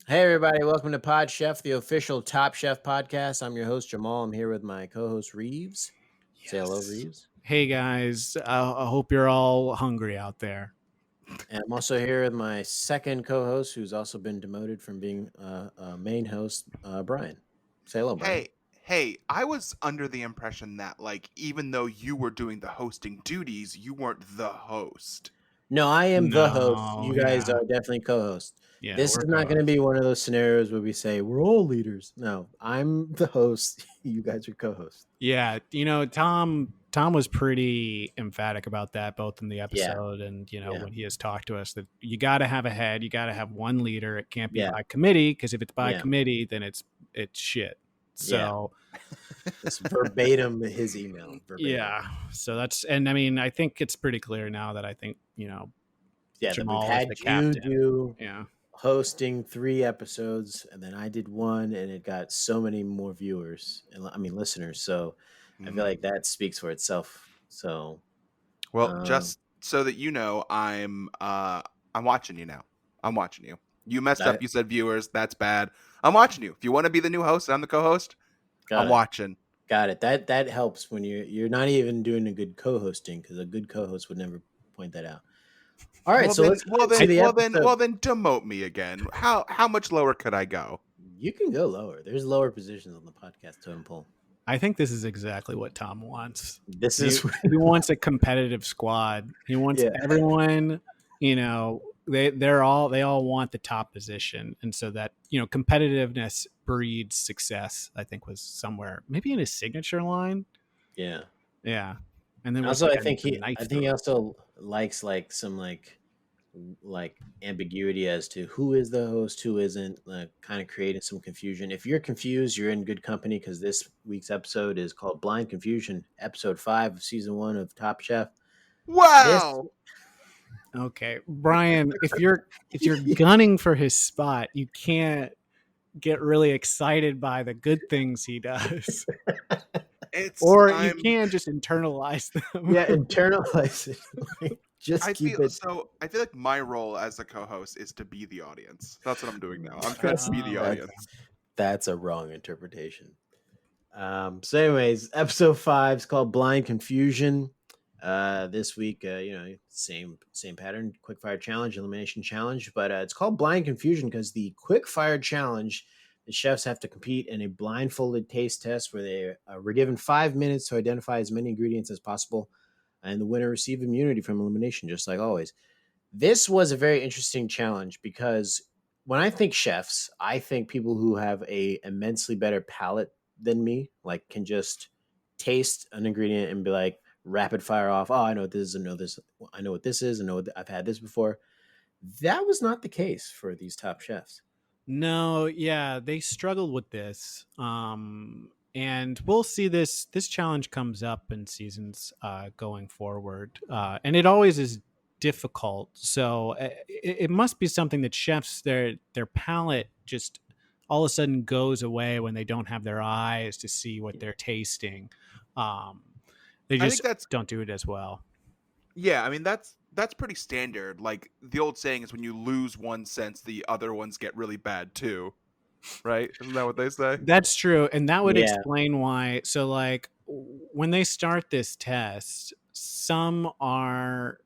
Hey everybody, welcome to Pod Chef, the official Top Chef podcast. I'm your host Jamal. I'm here with my co-host Reeves. Say hello, Yes. Reeves. Hey guys, I hope you're all hungry out there. And I'm also here with my second co-host, who's also been demoted from being a main host, Brian. Say hello, Brian. Hey, hey, I was under the impression that even though you were doing the hosting duties, you weren't the host. No, I am the host. No, You guys yeah, are definitely co-hosts. yeah, This we're is not going to be co-hosts. one of those scenarios where we say we're all leaders. No, I'm the host. You guys are co-hosts. Yeah, Tom was pretty emphatic about that both in the Yeah, episode and yeah, when he has talked to us that you got to have a head, you got to have one leader. It can't be yeah, by committee because if it's by yeah, committee, then it's shit. yeah. So It's verbatim his email. Verbatim. yeah, so I mean, I think it's pretty clear now that I think Yeah, that we've Jamal is had the you captain. do Yeah. hosting 3 episodes, and then I did 1, and it got so many more viewers, and I mean, listeners, so I feel Mhm. like that speaks for itself. So, Well, um, just so that you know, I'm watching you now. I'm watching you. You messed I up. You said viewers. That's bad. I'm watching you. If you want to be the new host and I'm the co-host, got I'm it. watching. Got it. That helps when you're not even doing a good co-hosting, because a good co-host would never point that out. Alright, Well so then, let's well get into then, the well then, episode. well then, demote me again. How much lower could I go? You can go lower. There's lower positions on the podcast totem pole. I think this is exactly what Tom wants. This He is he wants a competitive squad. He wants yeah. everyone, they all want the top position. And so that, competitiveness breeds success, I think was somewhere maybe in his signature line. Yeah. Yeah. And then with Also, like I a, think a he I knife think he through it. also likes some ambiguity as to who is the host, who isn't, kind of creating some confusion. If you're confused, you're in good company because this week's episode is called Blind Confusion, episode 5 of season 1 of Top Chef. This Wow. Okay. Brian, if you're gunning for his spot, you can't get really excited by the good things he does. It's Or you I'm can just internalize them. yeah, internalize it. Just I keep feel it. so. I feel like my role as a co-host is to be the audience. That's what I'm doing now. I'm trying to That's be the Oh, that's okay. audience. that's a wrong interpretation. So, anyways, episode 5 is called Blind Confusion. This week, same pattern: quick fire challenge, elimination challenge, but it's called Blind Confusion because the quick fire challenge, the chefs have to compete in a blindfolded taste test where they were given 5 minutes to identify as many ingredients as possible, and the winner receive immunity from elimination, just like always. This was a very interesting challenge because when I think chefs, I think people who have a immensely better palate than me, like can just taste an ingredient and be like rapid fire off. Oh, I know what this is. I know this. I know what this is. I know I've had this before. That was not the case for these top chefs. No, yeah, they struggled with this. And we'll see this challenge comes up in seasons going forward. And it always is difficult. So it must be something that chefs their palate just all of a sudden goes away when they don't have their eyes to see what they're tasting. Um, they I just think that's don't do it as well. yeah. I mean that's pretty standard. Like the old saying is, when you lose one sense, the other ones get really bad too. Right? Isn't that what they say? That's true, and that would Yeah, explain why. So, like, when they start this test, some are,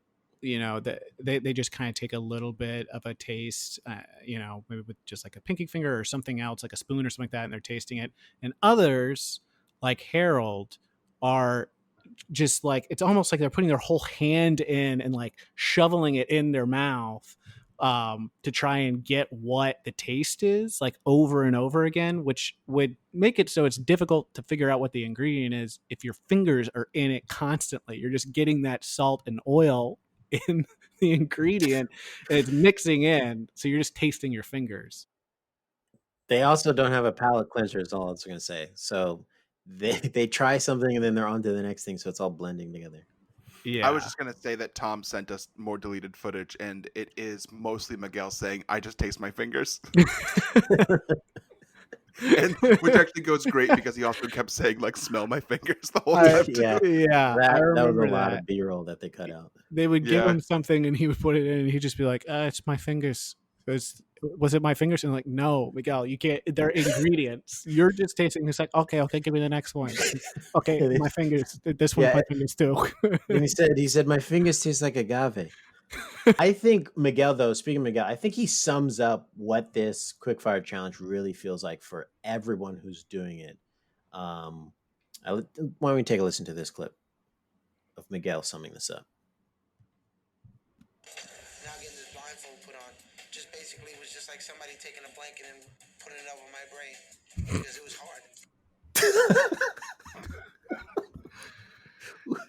they just kind of take a little bit of a taste, maybe with just like a pinky finger or something else, like a spoon or something like that, and they're tasting it. And others, like Harold, are just like it's almost like they're putting their whole hand in and like shoveling it in their mouth to try and get what the taste is like over and over again, which would make it so it's difficult to figure out what the ingredient is if your fingers are in it constantly. You're just getting that salt and oil in the ingredient and it's mixing in. So you're just tasting your fingers. they also don't have a palate cleanser. Is all I was gonna say. So they try something and then they're on to the next thing. So it's all blending together. I was Yeah. just gonna say that Tom sent us more deleted footage, and it is mostly Miguel saying, "I just taste my fingers," and which actually goes great because he also kept saying like, "Smell my fingers" the whole time Yeah, too. Yeah, I that was a remember lot that. of B-roll that they cut out. They would give Yeah, him something and he would put it in and he'd just be like, it's my fingers. was it my fingers? And like, no, Miguel, you can't. They're ingredients. You're just tasting. It's like, okay, give me the next one. Okay, my fingers. This one's Yeah. my fingers too. And he said, my fingers taste like agave. I think Miguel, though, speaking of Miguel, I think he sums up what this quickfire challenge really feels like for everyone who's doing it. Why don't we take a listen to this clip of Miguel summing this up? Now getting this blindfold put on just basically was just like somebody taking a blanket and putting it over my brain because it was hard.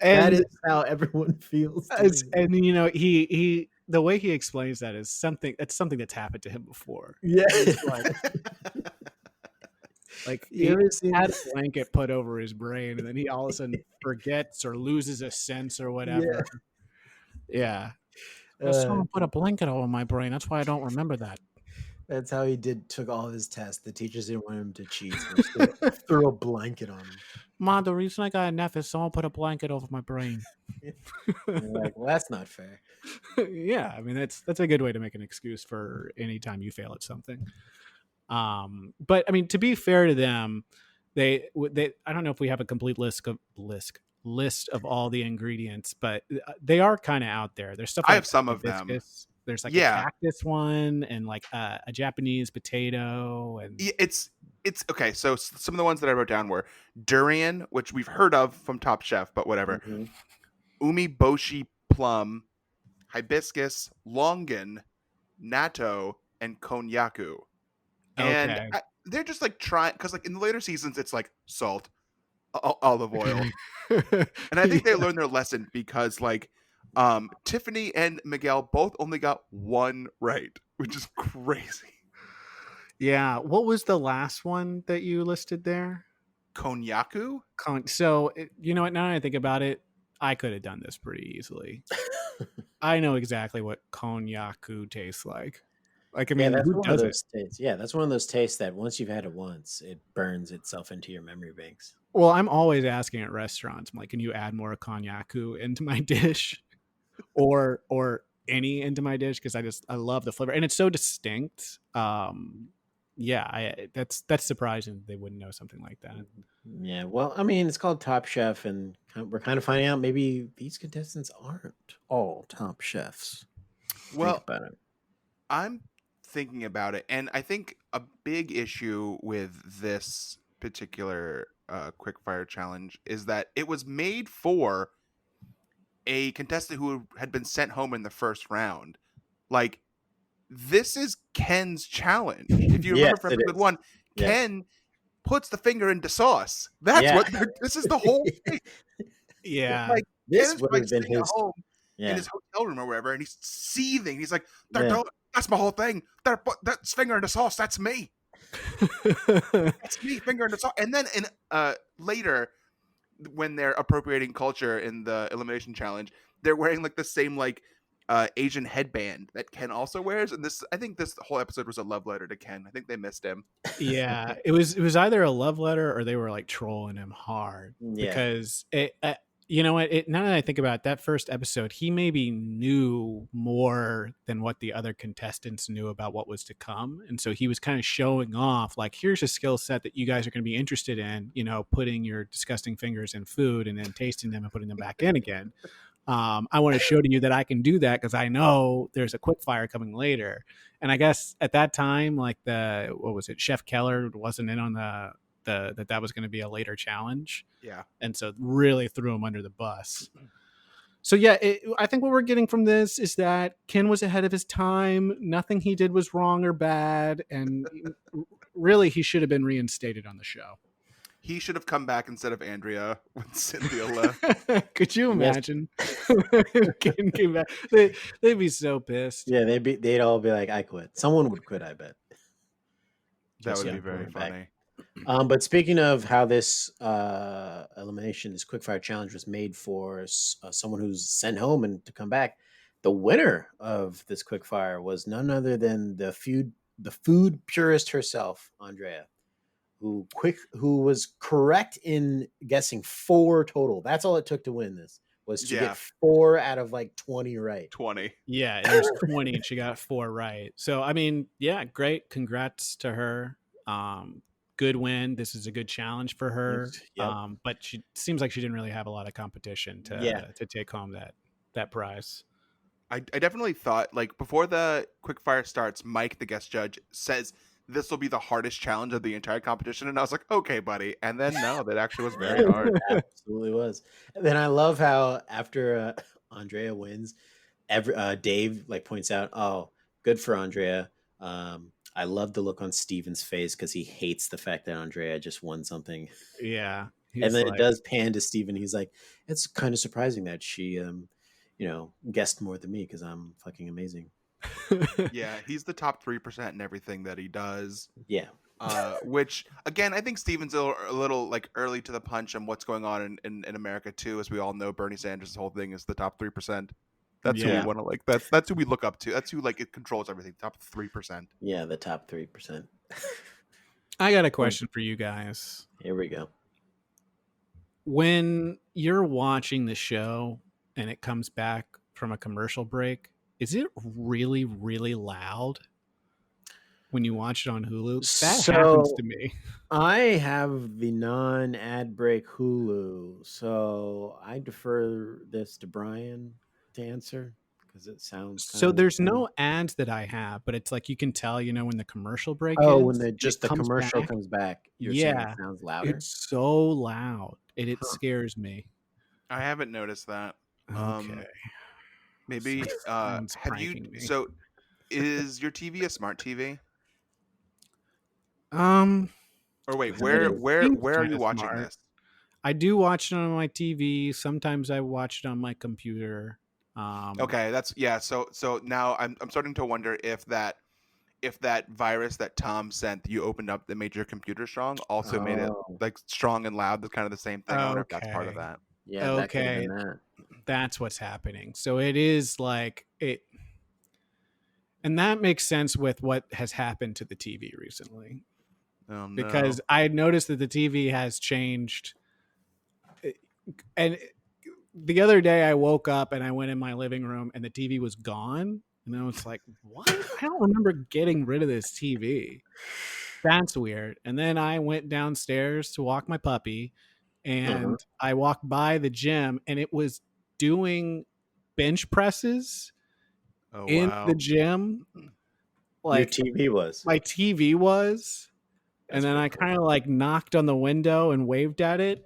That And is how everyone feels. and you know, he the way he explains that is something that's happened to him before. Yeah. It's like You he ever seen had a blanket put over his brain, and then he all of a sudden forgets or loses a sense or whatever. Yeah. Someone put a blanket over my brain. That's why I don't remember that. That's how he took all of his tests. The teachers didn't want him to cheat. So they threw a blanket on him. Mom, the reason I got an F is someone put a blanket over my brain. And you're like, well, that's not fair. Yeah, I mean that's a good way to make an excuse for any time you fail at something. But I mean, to be fair to them, they I don't know if we have a complete list of all the ingredients, but they are kind of out there. There's stuff like I have some of them. hibiscus. There's like Yeah. a cactus one and like a Japanese potato and It's okay. So some of the ones that I wrote down were durian, which we've heard of from Top Chef, but whatever. Mhm. Umeboshi plum, hibiscus, longan, natto, and konyaku. And okay. they're just like trying, because like in the later seasons, it's like salt, olive oil, and I think they learned their lesson because like Tiffany and Miguel both only got one right, which is crazy. Yeah. What was the last one that you listed there? Konyaku? So you know what? Now that I think about it, I could have done this pretty easily. I know exactly what konyaku tastes like. Like, I mean, that's who one of does it? those tastes. Yeah, that's one of those tastes that once you've had it once, it burns itself into your memory banks. Well, I'm always asking at restaurants, I'm like, can you add more konyaku into my dish, or any into my dish? Because I love the flavor and it's so distinct. Yeah, that's surprising they wouldn't know something like that. Yeah, well, I mean, it's called Top Chef, and we're kind of finding out maybe these contestants aren't all top chefs. Well, Think about it. I'm thinking about it, and I think a big issue with this particular quickfire challenge is that it was made for a contestant who had been sent home in the first round. Like, this is Ken's challenge. If you remember Yes, from it episode is. 1, Yes. Ken puts the finger into sauce. That's Yeah. what this is the whole thing. Yeah. Like, This Ken is would like have been sitting at his. home in Yeah, his hotel room or wherever, and he's seething. He's like, Yeah. that's my whole thing. That's finger in the sauce. That's me. That's me, finger in the sauce. And then in later, when they're appropriating culture in the elimination challenge, they're wearing like the same like Asian headband that Ken also wears. And I think this whole episode was a love letter to Ken. I think they missed him. Yeah, it was either a love letter or they were like trolling him hard because you know what? Now that I think about it, that first episode, he maybe knew more than what the other contestants knew about what was to come, and so he was kind of showing off, like, here's a skill set that you guys are going to be interested in. You know, putting your disgusting fingers in food and then tasting them and putting them back in again. I want to show to you that I can do that because I know there's a quick fire coming later. And I guess at that time, like what was it? Chef Keller wasn't in on that was going to be a later challenge. Yeah. And so really threw him under the bus. So yeah, I think what we're getting from this is that Ken was ahead of his time. Nothing he did was wrong or bad. And really, he should have been reinstated on the show. He should have come back instead of Andrea when Cynthia left. Could you imagine? Ken came back. They'd be so pissed. Yeah, they'd all be like, I quit. Someone would quit, I bet. That Just would be him very coming back. funny. But speaking of how this elimination, this quickfire challenge was made for someone who's sent home and to come back, the winner of this quickfire was none other than the food purist herself, Andrea, who was correct in guessing 4 total. That's all it took to win this. was to Yeah. get 4 out of like 20 right. 20. Yeah, and there's 20 and she got 4 right. So I mean, yeah, great. Congrats to her. Good win. This is a good challenge for her. Yep. But she seems like she didn't really have a lot of competition to take home that prize. I definitely thought, like, before the quickfire starts, Mike, the guest judge, says this will be the hardest challenge of the entire competition, and I was like, okay, buddy. And then no, that actually was very hard. Absolutely was. And then I love how after Andrea wins, Dave like points out, "Oh, good for Andrea." I love the look on Steven's face because he hates the fact that Andrea just won something. Yeah. And then it does pan to Steven. He's like, "It's kind of surprising that she, guessed more than me because I'm fucking amazing." Yeah, he's the top 3% in everything that he does. Yeah. Which again, I think Steven's a little like early to the punch on what's going on in America too. As we all know, Bernie Sanders' whole thing is the top 3%. That's who we Yeah. want to like. That's who we look up to. That's who like it controls everything. Top 3%. Yeah, the top 3%. I got a question for you guys. Here we go. When you're watching the show and it comes back from a commercial break, is it really, really loud when you watch it on Hulu? That happens to me. I have the non-ad break Hulu, so I defer this to Brian to answer because it sounds So kind there's of no ads that I have, but it's like you can tell, when the commercial break when ends, the commercial comes back, you're saying it sounds louder. It's so loud. It Huh. scares me. I haven't noticed that. Okay. Maybe Someone's have you? pranking me. So, is your TV a smart TV? Or wait, where It where seems where are you kinda watching smart. this? I do watch it on my TV. Sometimes I watch it on my computer. Okay, that's yeah. So now I'm starting to wonder if that virus that Tom sent you opened up that made your computer strong also made it Oh, like strong and loud. That's kind of the same thing. I wonder if that's part of Okay. that. yeah, that could have Okay. been that. That's what's happening. So it is like it, and that makes sense with what has happened to the TV recently. Oh no. Because I had noticed that the TV has changed. And the other day I woke up and I went in my living room and the TV was gone. And I was like, what? I don't remember getting rid of this TV. That's weird. And then I went downstairs to walk my puppy and I walked by the gym and it was doing bench presses Oh in wow. the gym. Like Your TV was. my TV was. That's And then I pretty cool. kind of like knocked on the window and waved at it.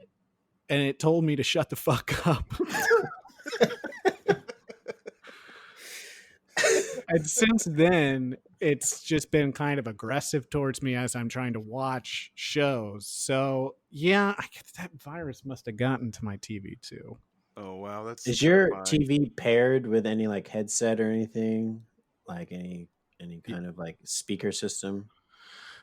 And it told me to shut the fuck up. And since then, it's just been kind of aggressive towards me as I'm trying to watch shows. So yeah, that virus must have gotten to my TV too. Oh wow, that's Is your terrifying. TV paired with any like headset or anything? Like any kind of like speaker system?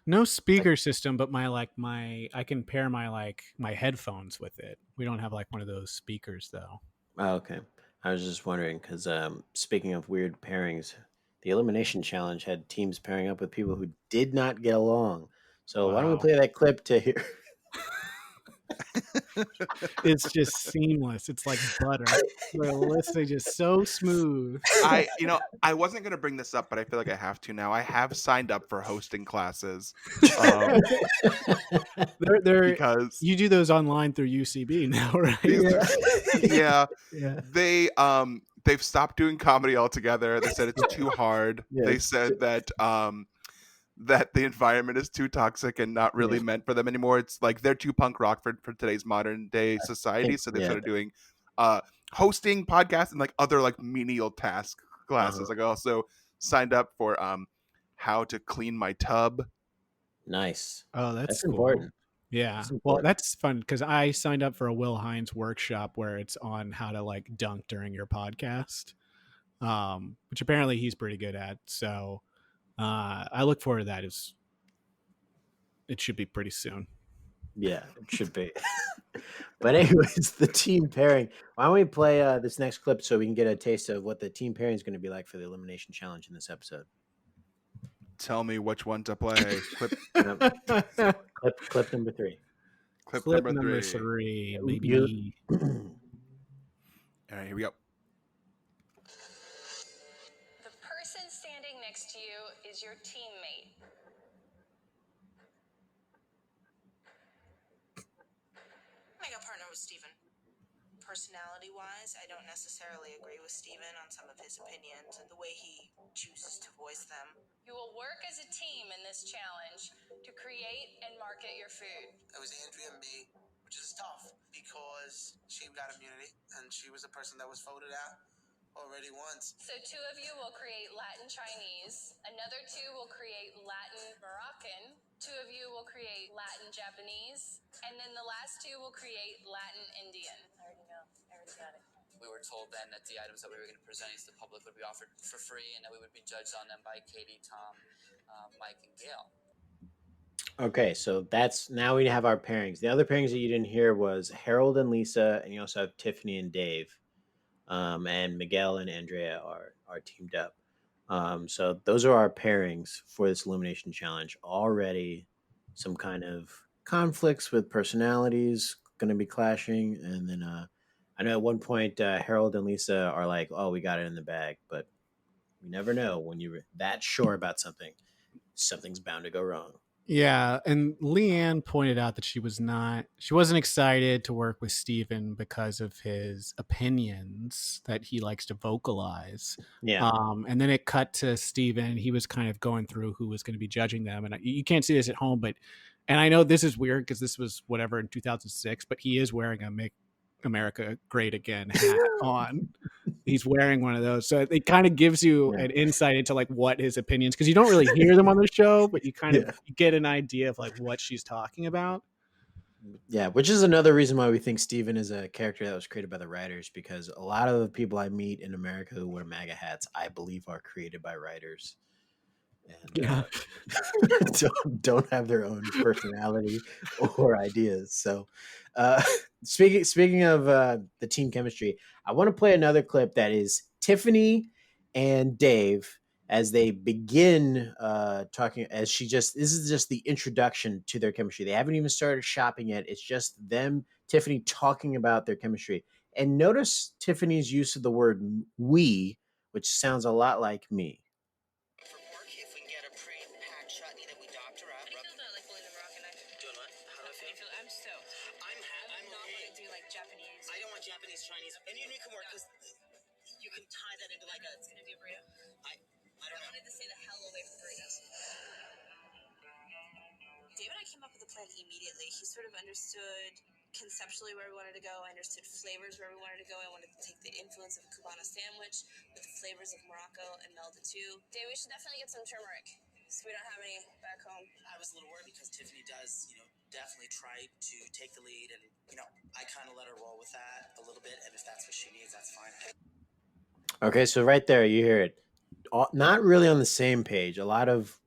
No speaker system, but I can pair my headphones with it. We don't have like one of those speakers though. Oh, okay. I was just wondering because speaking of weird pairings, the Elimination Challenge had teams pairing up with people who did not get along. So why don't we Wow. play that clip to hear? It's just seamless. It's like butter. We're listening, just so smooth. I wasn't gonna bring this up, but I feel like I have to now. I have signed up for hosting classes. Because you do those online through UCB now, right? yeah, Yeah. they've stopped doing comedy altogether. They said it's too hard. Yeah, They said that that the environment is too toxic and not really meant for them anymore. It's like they're too punk rock for today's modern day society. So they started doing hosting podcasts and like other like menial task classes. Like I also signed up for how to clean my tub. Nice. Oh, that's cool. important. Yeah. That's Well, important. that's fun because I signed up for a Will Hines workshop where it's on how to like dunk during your podcast, which apparently he's pretty good at. So I look forward to that. It should be pretty soon. Yeah, it should be. But anyways, the team pairing. Why don't we play this next clip so we can get a taste of what the team pairing is going to be like for the Elimination Challenge in this episode? Tell me which one to play. Clip Clip number 3. clip Clip number number 3. three, You- maybe. All right, here we go. The person standing next to you is your teammate. I got partnered with Steven. Personality-wise, I don't necessarily agree with Steven on some of his opinions and the way he chooses to voice them. You will work as a team in this challenge to create and market your food. It was Andrea and me, which is tough because she got immunity and she was a person that was voted out already once. So 2 of you will create Latin Chinese, another 2 will create Latin Moroccan, 2 of you will create Latin Japanese, and then the last 2 will create Latin Indian. I already know. I already got it. We were told then that the items that we were going to present to the public would be offered for free and that we would be judged on them by Katie, Tom, Mike, and Gail. Okay, so that's now we have our pairings. The other pairings that you didn't hear was Harold and Lisa, and you also have Tiffany and Dave. And Miguel and Andrea are teamed up. So those are our pairings for this elimination challenge. Already, some kind of conflicts with personalities going to be clashing, and then I know at one point Harold and Lisa are like, "Oh, we got it in the bag," but we never know when you're that sure about something. Something's bound to go wrong. Yeah, and Leanne pointed out that she wasn't excited to work with Steven because of his opinions that he likes to vocalize. Yeah. And then it cut to Steven. He was kind of going through who was going to be judging them. And you can't see this at home, and I know this is weird because this was whatever in 2006, but he is wearing a Make America Great Again hat on. He's wearing one of those, so it kind of gives you an insight into like what his opinions, because you don't really hear them on the show, but you kind of get an idea of like what she's talking about. Yeah, which is another reason why we think Steven is a character that was created by the writers, because a lot of the people I meet in America who wear MAGA hats, I believe, are created by writers. And don't have their own personality or ideas. So, speaking of the team chemistry, I want to play another clip that is Tiffany and Dave as they begin talking. This is just the introduction to their chemistry. They haven't even started shopping yet. It's just them, Tiffany, talking about their chemistry. And notice Tiffany's use of the word "we," which sounds a lot like me. For pork, if we can get a pre-packed chutney that we doctor up. How do you feel about like going to Moroccan? Doing what? How do I feel? I'm stoked. I'm not okay. want to do like Japanese. I don't want Japanese, Chinese, and you can work because you can tie that into like a. It's gonna be a burrito. I don't know. wanted to stay the hell away from burritos. Dave and I came up with a plan immediately. He sort of understood conceptually where we wanted to go. I understood flavors where we wanted to go. I wanted to take the influence of a Cubana sandwich with the flavors of Morocco and meld the two. Dave, we should definitely get some turmeric. So we don't have any back home. I was a little worried because Tiffany does, definitely try to take the lead, and I kind of let her roll with that a little bit, and if that's what she needs, that's fine. Okay, so right there, you hear it. Not really on the same page. A lot of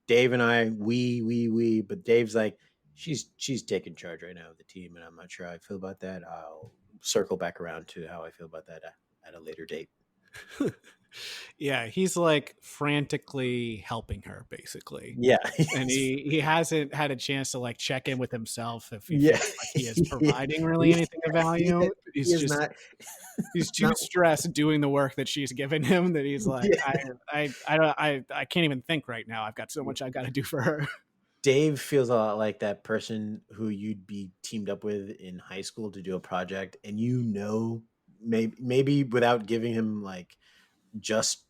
Dave and I, we, but Dave's like, she's taking charge right now of the team, and I'm not sure how I feel about that. I'll circle back around to how I feel about that at a later date. Yeah, he's like frantically helping her, basically. Yeah, and he hasn't had a chance to like check in with himself if he Yeah. feels like he is providing really anything of value. He's too stressed doing the work that she's given him that he's like, I can't even think right now. I've got so much I got to do for her. Dave feels a lot like that person who you'd be teamed up with in high school to do a project, and maybe without giving him like just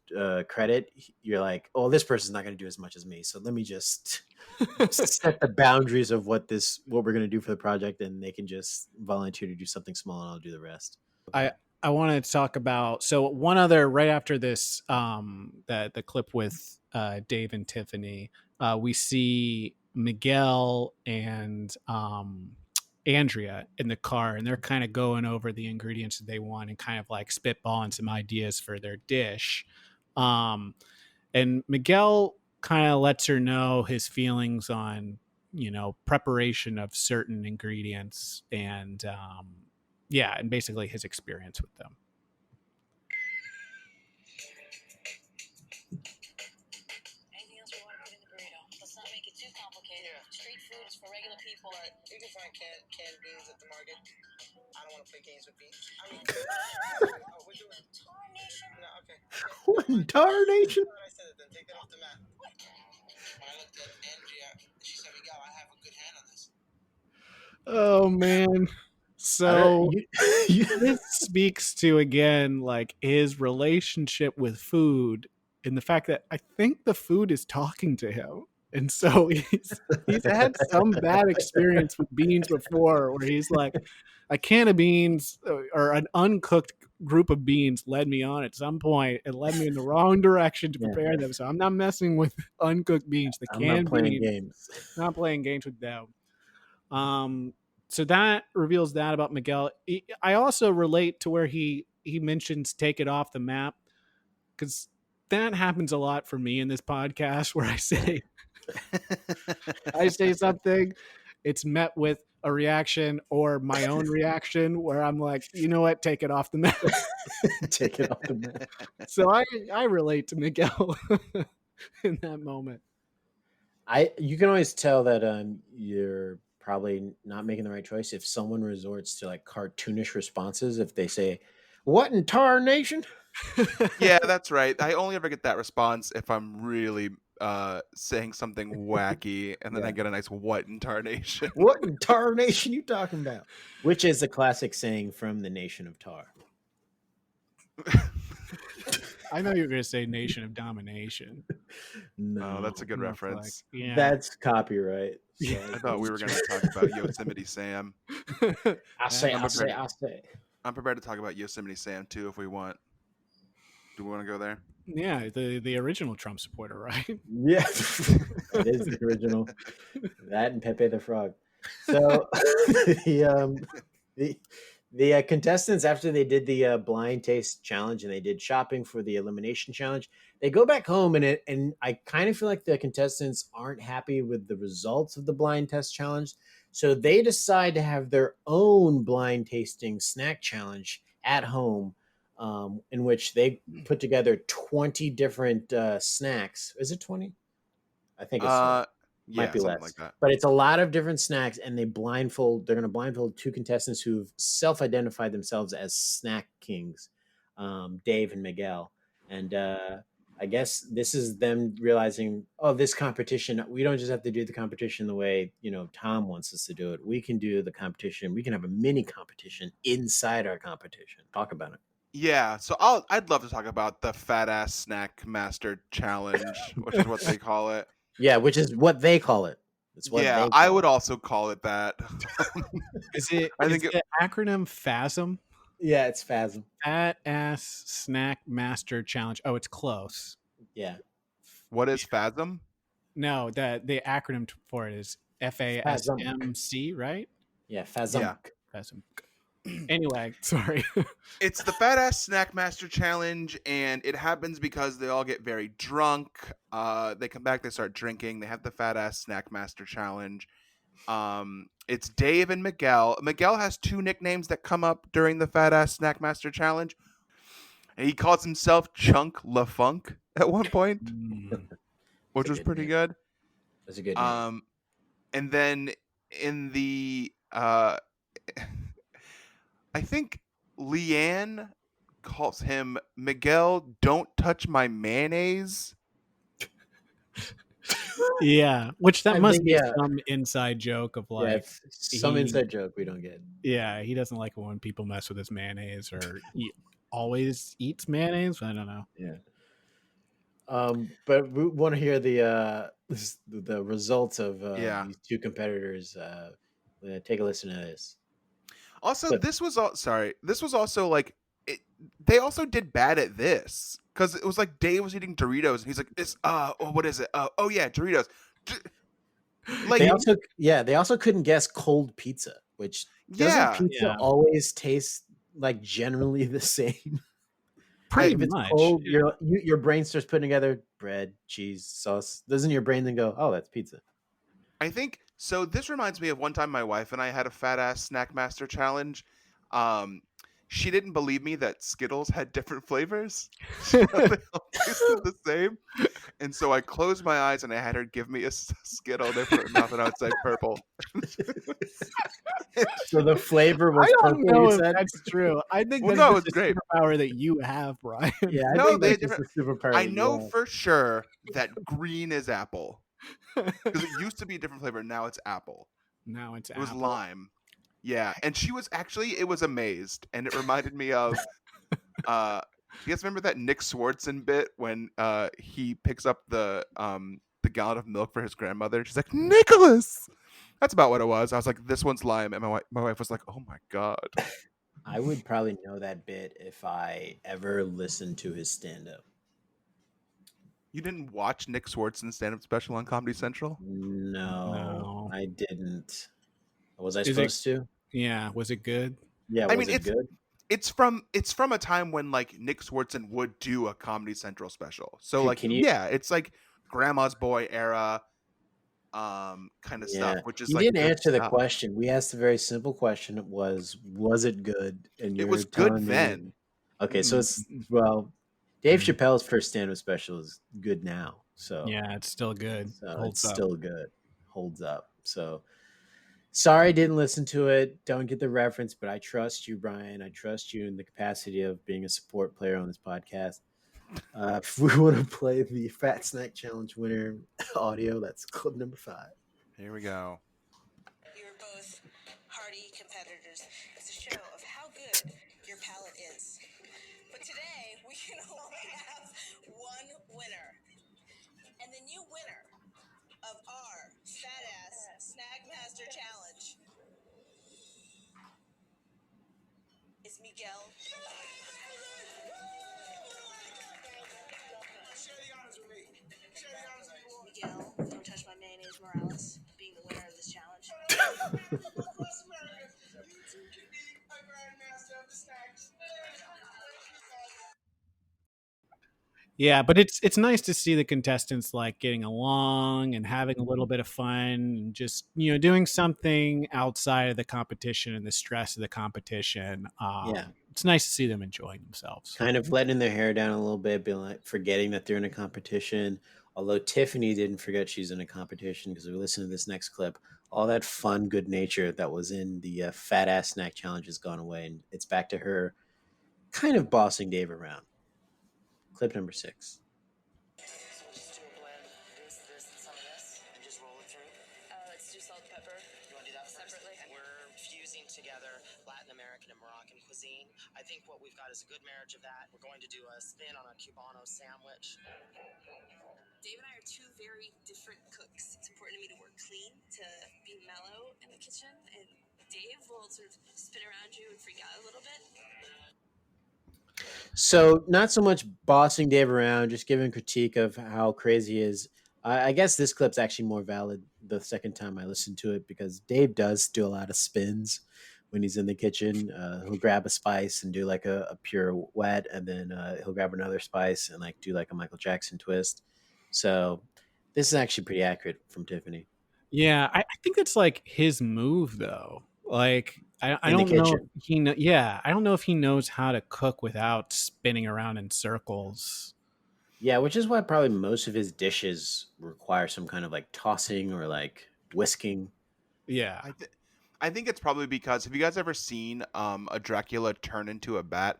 credit, you're like, oh, this person's not going to do as much as me, so let me just set the boundaries of what we're going to do for the project, and they can just volunteer to do something small, and I'll do the rest. I wanted to talk about one other right after this, the clip with Dave and Tiffany. We see Miguel and Andrea in the car, and they're kind of going over the ingredients that they want and kind of like spitballing some ideas for their dish. And Miguel kind of lets her know his feelings on, preparation of certain ingredients and, and basically his experience with them. Anything else we want to put in the burrito? Let's not make it too complicated. Yeah. Street food is for regular people. You can find canned beans at the market. I don't want to play games with beans. I mean, oh, we're doing Tar Nation. No, okay. What in tarnation? I said it then. Take that off the map. What? When I looked at Andrea, she said, "Miguel, I have a good hand on this." Oh man. So You, this speaks to, again, like his relationship with food and the fact that I think the food is talking to him. And so he's had some bad experience with beans before where he's like, a can of beans or an uncooked group of beans led me on at some point and led me in the wrong direction to prepare them. So I'm not messing with uncooked beans. The I'm canned not playing beans, games. not playing games with them. So that reveals that about Miguel. I also relate to where he mentions take it off the map, because that happens a lot for me in this podcast where I say something, it's met with a reaction or my own reaction where I'm like, you know what, take it off the map. Take it off the map. So I relate to Miguel in that moment. You can always tell that you're probably not making the right choice if someone resorts to like cartoonish responses. If they say, "What in tarnation?" Yeah, that's right. I only ever get that response if I'm really saying something wacky, and then I Yeah. get a nice "what in tarnation." What in tarnation you talking about? Which is a classic saying from the nation of Tar. I know you were going to say Nation of Domination. No, Oh, that's a good And I was like, reference. yeah. that's copyright. So I thought we were going to talk about Yosemite Sam. I say. I'm prepared to talk about Yosemite Sam too if we want. Do we want to go there? Yeah, the original Trump supporter, right? Yeah, that is the original. That and Pepe the Frog. So the contestants, after they did the blind taste challenge and they did shopping for the elimination challenge, they go back home and I kind of feel like the contestants aren't happy with the results of the blind test challenge. So they decide to have their own blind tasting snack challenge at home, in which they put together 20 different snacks. Is it 20? I think it's 20. Yeah, Might be something less, like that. but it's a lot of different snacks, and they're going to blindfold two contestants who've self-identified themselves as snack kings, Dave and Miguel. And I guess this is them realizing, oh, this competition, we don't just have to do the competition the way Tom wants us to do it. We can do the competition. We can have a mini competition inside our competition. Talk about it. Yeah, so I'd love to talk about the Fat Ass Snack Master Challenge, which is what they call it. Yeah, which is what they call it. It's what Yeah, they I call would it. also call it that. Is it? I Is think the acronym FASM? Yeah, it's FASM. Fat Ass Snack Master Challenge. Oh, it's close. Yeah. What is FASM? No, the acronym for it is FASMC, right? Yeah, FASM. Yeah. FASM. Anyway, sorry. It's the Fat Ass Snack Master Challenge, and it happens because they all get very drunk. They come back, they start drinking. They have the Fat Ass Snack Master Challenge. It's Dave and Miguel. Miguel has two nicknames that come up during the Fat Ass Snack Master Challenge. And he calls himself Chunk LaFunk at one point, which was pretty good. That's a good name. And then in the I think Leanne calls him Miguel, don't touch my mayonnaise. Yeah, which that I must think, be yeah. some inside joke of Yeah, like, it's some inside joke we don't get. yeah, he doesn't like it when people mess with his mayonnaise, or he always eats mayonnaise. I don't know. Yeah. But we want to hear the results of Yeah. these two competitors. Take a listen to this. Also, But- this was also like they also did bad at this because it was like Dave was eating Doritos and he's like, "This what is it? Oh yeah, Doritos." Like they also couldn't guess cold pizza, which doesn't pizza Yeah. always taste like generally the same? Pretty If it's much. cold, Yeah. your brain starts putting together bread, cheese, sauce. Doesn't your brain then go, "Oh, that's pizza"? I think so. This reminds me of one time my wife and I had a Fat Ass Snack Master Challenge. She didn't believe me that Skittles had different flavors. She thought they all tasted the same. And so I closed my eyes and I had her give me a Skittle. They put it in her mouth and I would say purple. So the flavor I was don't purple, know you if said? that's true. I think Well, that's no, it just was a great. superpower that you have, Brian. Yeah, I No, think they that's had just different. a superpower. I that know you have. for sure that green is apple because it used to be a different flavor. Now it's apple. Now it's It was apple. lime. Yeah, and she was actually it was amazed, and it reminded me of. Do you guys remember that Nick Swartzen bit when he picks up the gallon of milk for his grandmother? She's like, Nicholas. That's about what it was. I was like, this one's lime, and my wife was like, oh my god. I would probably know that bit if I ever listened to his stand up. You didn't watch Nick Swartzen's stand-up special on Comedy Central? No, No. I didn't. Was I Is it? supposed to? Yeah. Was it good? Yeah, I was mean, it good? it's from a time when like Nick Swartzen would do a Comedy Central special. So like Can you? yeah, it's like Grandma's Boy era kind of Yeah, stuff, which is you like didn't good answer the stuff. question. We asked a very simple question. It was it good? And It you're was good telling me, then. okay, so it's Mm, well, Dave mm. Chappelle's first stand-up special is good now, so Yeah, it's still good. it's Holds up. still good, holds up. So sorry, I didn't listen to it. Don't get the reference, but I trust you, Brian. I trust you in the capacity of being a support player on this podcast. If we want to play the Fat Snack Challenge winner audio, that's clip number 5. Here we go. You're both hardy competitors. It's a show of how good your palate is. But today, we can only have one winner. And the new winner of our Fat Ass Snack Master Challenge is Miguel. Share the honors with me. Share the honors with me. Miguel, don't touch my mayonnaise Morales, being the winner of this challenge. Across America, you too can be a grandmaster of the snacks. Yeah, but it's nice to see the contestants like getting along and having a little bit of fun and just doing something outside of the competition and the stress of the competition. Yeah. It's nice to see them enjoying themselves. Kind of letting their hair down a little bit, being like forgetting that they're in a competition. Although Tiffany didn't forget she's in a competition because we listen to this next clip. All that fun, good nature that was in the Fat Ass Snack Challenge has gone away, and it's back to her kind of bossing Dave around. Clip number 6. So we'll just do a blend. This, and some of this, and just roll it through. Let's do salt and pepper. You want to do that Separately? first? We're fusing together Latin American and Moroccan cuisine. I think what we've got is a good marriage of that. We're going to do a spin on a Cubano sandwich. Dave and I are two very different cooks. It's important to me to work clean, to be mellow in the kitchen, and Dave will sort of spin around you and freak out a little bit. So not so much bossing Dave around, just giving critique of how crazy he is. I guess this clip's actually more valid the second time I listened to it because Dave does do a lot of spins when he's in the kitchen. He'll grab a spice and do like a pure wet, and then he'll grab another spice and like do like a Michael Jackson twist. So this is actually pretty accurate from Tiffany Yeah, I think it's like his move though. Like I in the don't know if kitchen. I don't know if he knows how to cook without spinning around in circles. Yeah, which is why probably most of his dishes require some kind of like tossing or like whisking. Yeah. I think it's probably because have you guys ever seen a Dracula turn into a bat?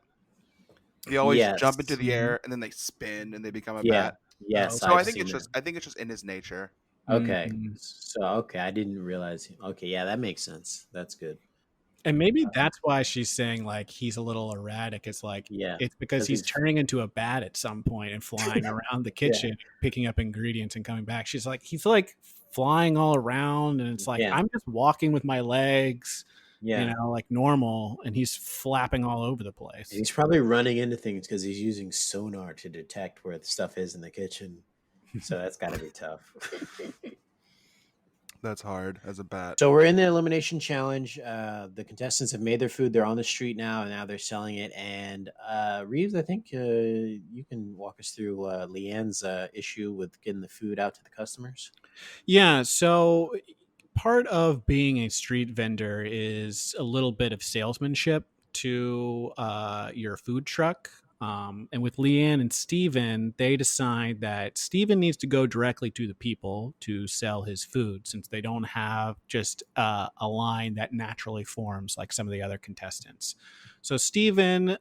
They always jump into Yes. the air and then they spin and they become a Yeah. bat. Yes, So I've seen that. I think it's just in his nature. Okay. Mhm. So okay, I didn't realize. Okay, yeah, that makes sense. That's good. And maybe that's why she's saying like he's a little erratic. It's like Yeah, it's because because he's he's turning into a bat at some point and flying around the kitchen, picking up ingredients and coming back. She's like he's like flying all around, and it's like yeah, I'm just walking with my legs, yeah. like normal, and he's flapping all over the And place. he's probably running into things because he's using sonar to detect where the stuff is in the kitchen. So that's got to be tough. That's hard as a bat. So we're in the elimination challenge. The contestants have made their food. They're on the street now, and now they're selling it. And Reeves, I think you can walk us through Leanne's issue with getting the food out to the customers. Yeah, so part of being a street vendor is a little bit of salesmanship to your food truck. And with Leanne and Steven, they decide that Steven needs to go directly to the people to sell his food, since they don't have just a line that naturally forms like some of the other contestants. So Steven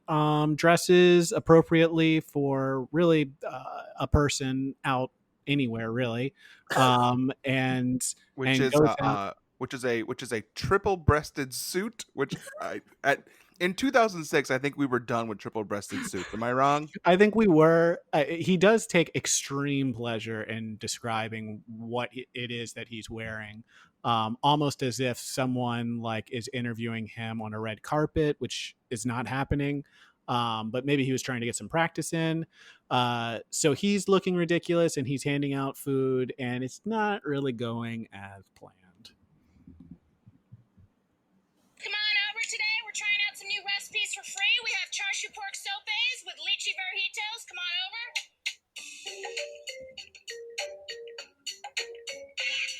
dresses appropriately for really a person out anywhere, really, and which is goes out. which is a triple-breasted suit. Which in 2006, I think we were done with triple-breasted suits. Am I wrong? I think we were. He does take extreme pleasure in describing what it is that he's wearing, almost as if someone like is interviewing him on a red carpet, which is not happening. But maybe he was trying to get some practice in. So he's looking ridiculous, and he's handing out food, and it's not really going as planned. Come on over today. We're trying out some new recipes for free. We have char siu pork sopes with lychee verjitos. Come on over.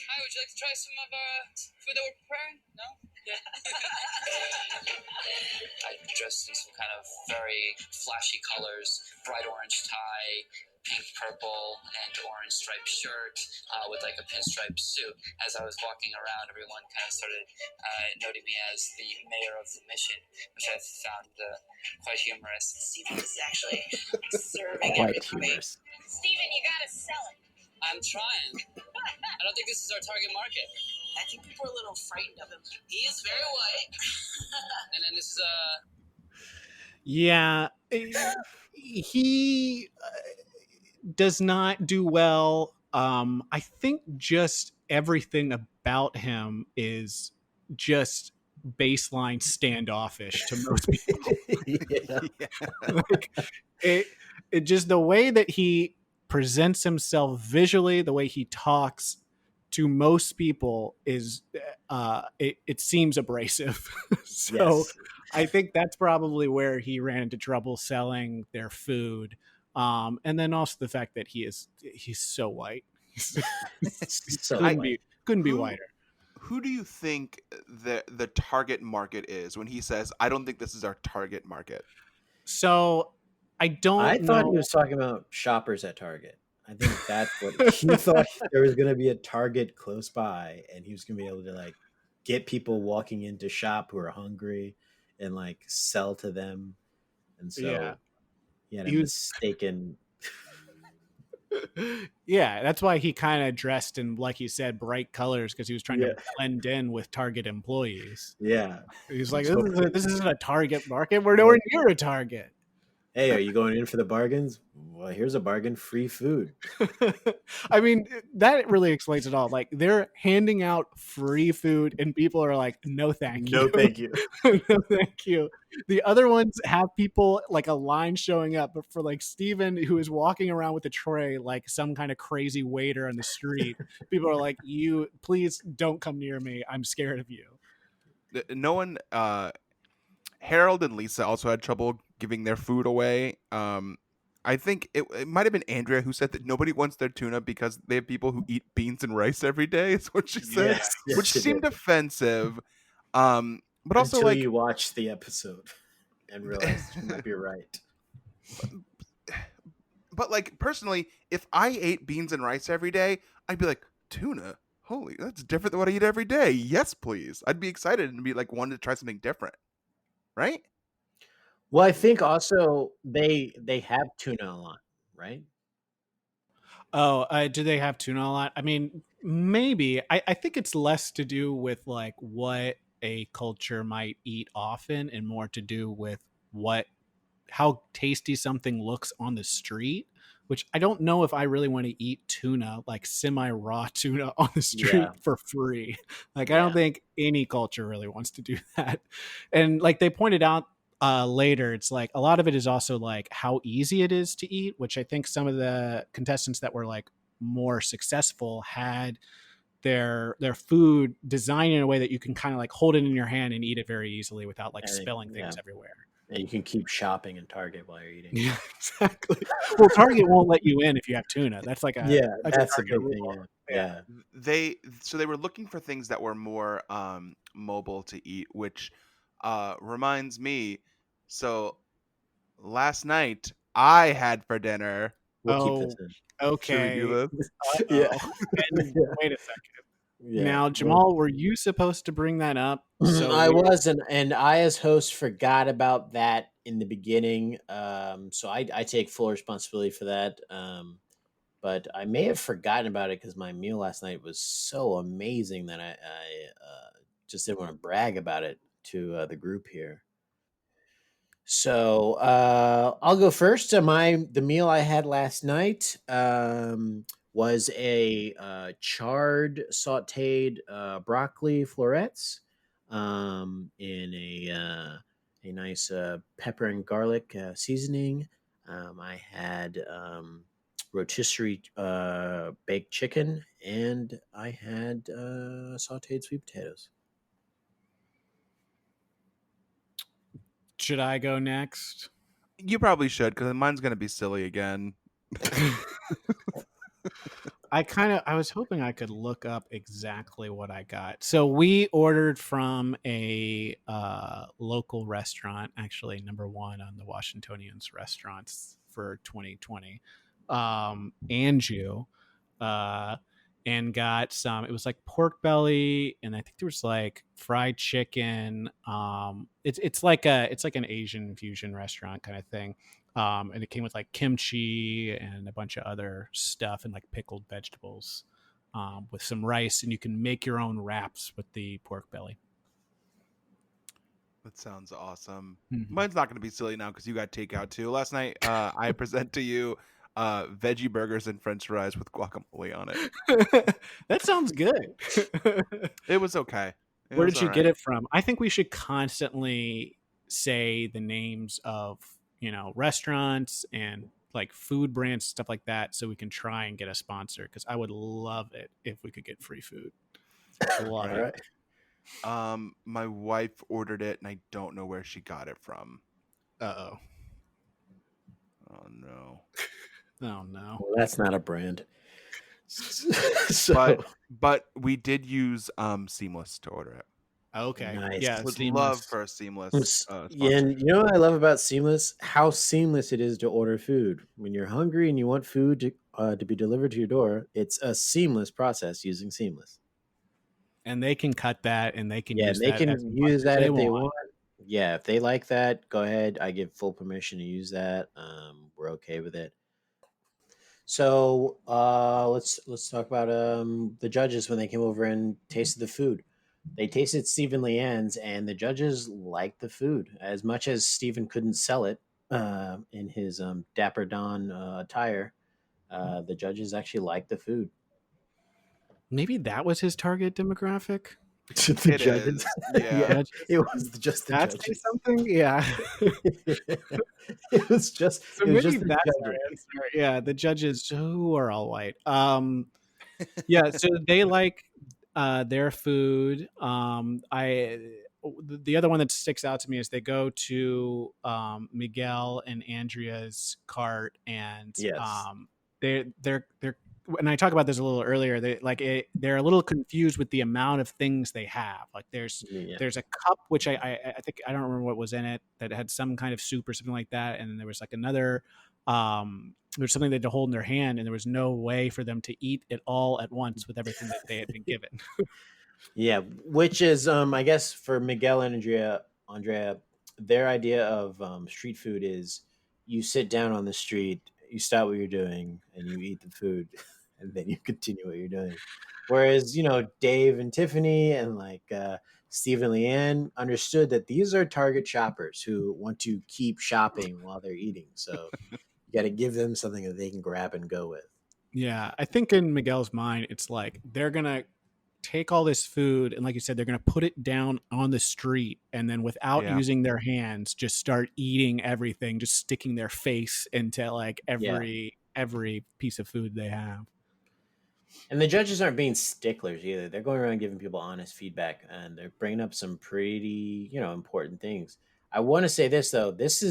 Hi, would you like to try some of our food that we're preparing? No? Yeah. I dressed in some kind of very flashy colors, bright orange tie, pink, purple, and orange striped shirt with like a pinstripe suit. As I was walking around, everyone kind of started noting me as the mayor of the mission, which I found quite humorous. Steven is actually serving Quite everybody. humorous. Steven, you gotta sell it. I'm trying. I don't think this is our target market. I think people are a little frightened of him. He is very white. And then this is Yeah, he does not do well. I think just everything about him is just baseline standoffish to most people. Yeah. Like it just the way that he presents himself visually, the way he talks to most people is it seems abrasive. So Yes. I think that's probably where he ran into trouble selling their food. And then also the fact that he's so white. So couldn't be Who- whiter. Who do you think the target market is when he says, "I don't think this is our target market"? So I don't I thought know. he was talking about shoppers at Target. I think that's what he thought. There was going to be a Target close by, and he was going to be able to like get people walking in to shop who are hungry and like sell to them. And so Yeah. he had a He was mistaken. yeah, that's why he kind of dressed in, like you said, bright colors, because he was trying Yeah. to blend in with Target employees. Yeah. He's like, So- this isn't a Target market. We're nowhere near a Target. Hey, are you going in for the bargains? Well, here's a bargain: free food. I mean, that really explains it all. Like, they're handing out free food, and people are like, no, thank you. No, thank you. No, thank you. The other ones have people like a line showing up, but for like Steven, who is walking around with a tray like some kind of crazy waiter on the street, people are like, you please don't come near me. I'm scared of you. No one. Harold and Lisa also had trouble giving their food away. I think it might have been Andrea who said that nobody wants their tuna because they have people who eat beans and rice every day. Is what she said, Yes, which she seemed did. offensive. But also Until like you watch the episode and realize you might be right. But like personally, if I ate beans and rice every day, I'd be like, tuna? Holy, that's different than what I eat every day. Yes, please. I'd be excited and be like wanting to try something different. Right? Well, I think also they have tuna a lot, right? Oh, do they have tuna a lot? I mean, maybe. I think it's less to do with like what a culture might eat often, and more to do with how tasty something looks on the street. Which I don't know if I really want to eat tuna, like semi raw tuna on the street Yeah. for free. Like, I don't Yeah. think any culture really wants to do that. And like they pointed out later, it's like a lot of it is also like how easy it is to eat, which I think some of the contestants that were like more successful had their food designed in a way that you can kind of like hold it in your hand and eat it very easily without like And spilling things yeah. everywhere. And you can keep shopping in Target while you're eating. Yeah, exactly. Well, Target won't let you in if you have tuna. That's like Yeah, that's a Target big thing. rule. Yeah. They were looking for things that were more mobile to eat, which reminds me. So last night I had for dinner. We'll keep this Oh, in. Should we do okay. this? Yeah. Uh-oh. And wait a second. Yeah. Now, Jamal, were you supposed to bring that up? So I we was, and I, as host, forgot about that in the beginning. So I take full responsibility for that. But I may have forgotten about it because my meal last night was so amazing that I just didn't want to brag about it to the group here. So I'll go first. The meal I had last night was a charred sautéed broccoli florets in a nice pepper and garlic seasoning. I had rotisserie baked chicken, and I had sautéed sweet potatoes. should I go next? You probably should, because mine's gonna be silly again. I was hoping I could look up exactly what I got. So we ordered from a local restaurant, actually number one on the Washingtonians restaurants for 2020, Anju, uh, and got some. It was like pork belly, and I think there was like fried chicken. It's like an Asian fusion restaurant kind of thing. And it came with like kimchi and a bunch of other stuff and like pickled vegetables with some rice, and you can make your own wraps with the pork belly. That sounds awesome. Mm-hmm. Mine's not gonna be silly now because you got takeout too. Last night, I present to you veggie burgers and French fries with guacamole on it. That sounds good. It was okay. It Where was did you all get right. it from? I think we should constantly say the names of, restaurants and like food brands, stuff like that, so we can try and get a sponsor, because I would love it if we could get free food. Love All it. right. My wife ordered it, and I don't know where she got it from. Uh-oh. Oh no! Oh, no. Well, that's not a brand. So But we did use Seamless to order it. Okay. nice. Yeah, Would Seamless. love for a Seamless Yeah, sponsor. and you know what I love about Seamless? How seamless it is to order food. When you're hungry and you want food to be delivered to your door, it's a seamless process using Seamless. And they can cut that, and they can Yeah, and use they that as can much use as that they if they want. want. Yeah, if they like that, go ahead. I give full permission to use that. We're okay with it. So let's talk about the judges when they came over and tasted the food. They tasted Stephen Leanne's, and the judges liked the food as much as Stephen couldn't sell it in his Dapper Don attire. The judges actually liked the food. Maybe that was his target demographic. The It judges, is, yeah. yeah, Judges. it was just the That say judges. something? Yeah. It was just So it was maybe just the that's our judges. answer. Yeah, the judges who are all white. Yeah, so they like their food. The other one that sticks out to me is they go to Miguel and Andrea's cart, and Yes. they're and I talked about this a little earlier. They're a little confused with the amount of things they have. Like Yeah. there's a cup which I think I don't remember what was in it, that had some kind of soup or something like that, and then there was like another there was something they had to hold in their hand, and there was no way for them to eat it all at once with everything that they had been given. Yeah, which is I guess for Miguel and Andrea, their idea of street food is you sit down on the street, you stop what you're doing, and you eat the food, and then you continue what you're doing. Whereas Dave and Tiffany and like Steve and Leanne understood that these are target shoppers who want to keep shopping while they're eating. So you got to give them something that they can grab and go with. Yeah, I think in Miguel's mind, it's like they're gonna take all this food, and like you said, they're gonna put it down on the street, and then without Yeah. using their hands, just start eating everything, just sticking their face into like Yeah. every piece of food they have. And the judges aren't being sticklers either. They're going around giving people honest feedback, and they're bringing up some pretty, important things. I want to say this though. This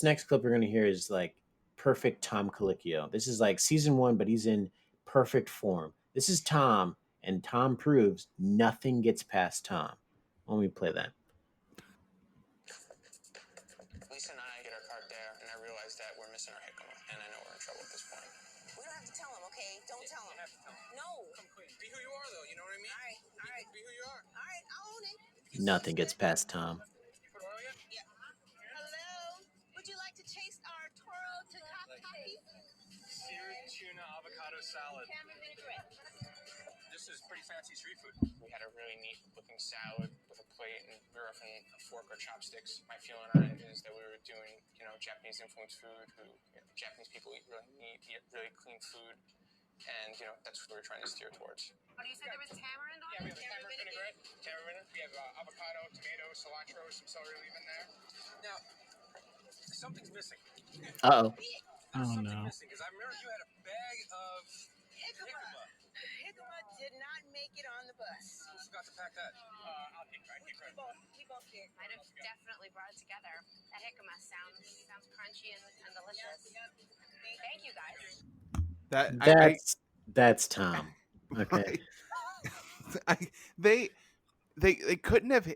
next clip we're going to hear is like perfect Tom Colicchio. This is like season 1, but he's in perfect form. This is Tom, and Tom proves nothing gets past Tom. Let me play that. Lisa and I get our cart there. Nothing gets past Tom. Hello? Would you like to taste our toro tataki? Seared tuna avocado salad. This is pretty fancy street food. We had a really neat looking salad with a plate, and we were often a fork or chopsticks. My feeling on it is that we were doing, Japanese influenced food. Japanese people eat really neat, eat really clean food, and that's what we were trying to steer towards. Oh, you said there was tamarind on Yeah, we it? have a tamarind vinaigrette, tamarind. We have avocado, tomato, cilantro, some celery leaf in there. Now, something's missing. Uh-oh. Oh Something no. missing because I remember you had a bag of Jicama. Jicama did not make it on the bus. Who forgot to pack that? I'll take credit. We both did. Might have definitely brought it together. That jicama sounds crunchy and delicious. Thank you, guys. That's Tom. Okay. They couldn't have.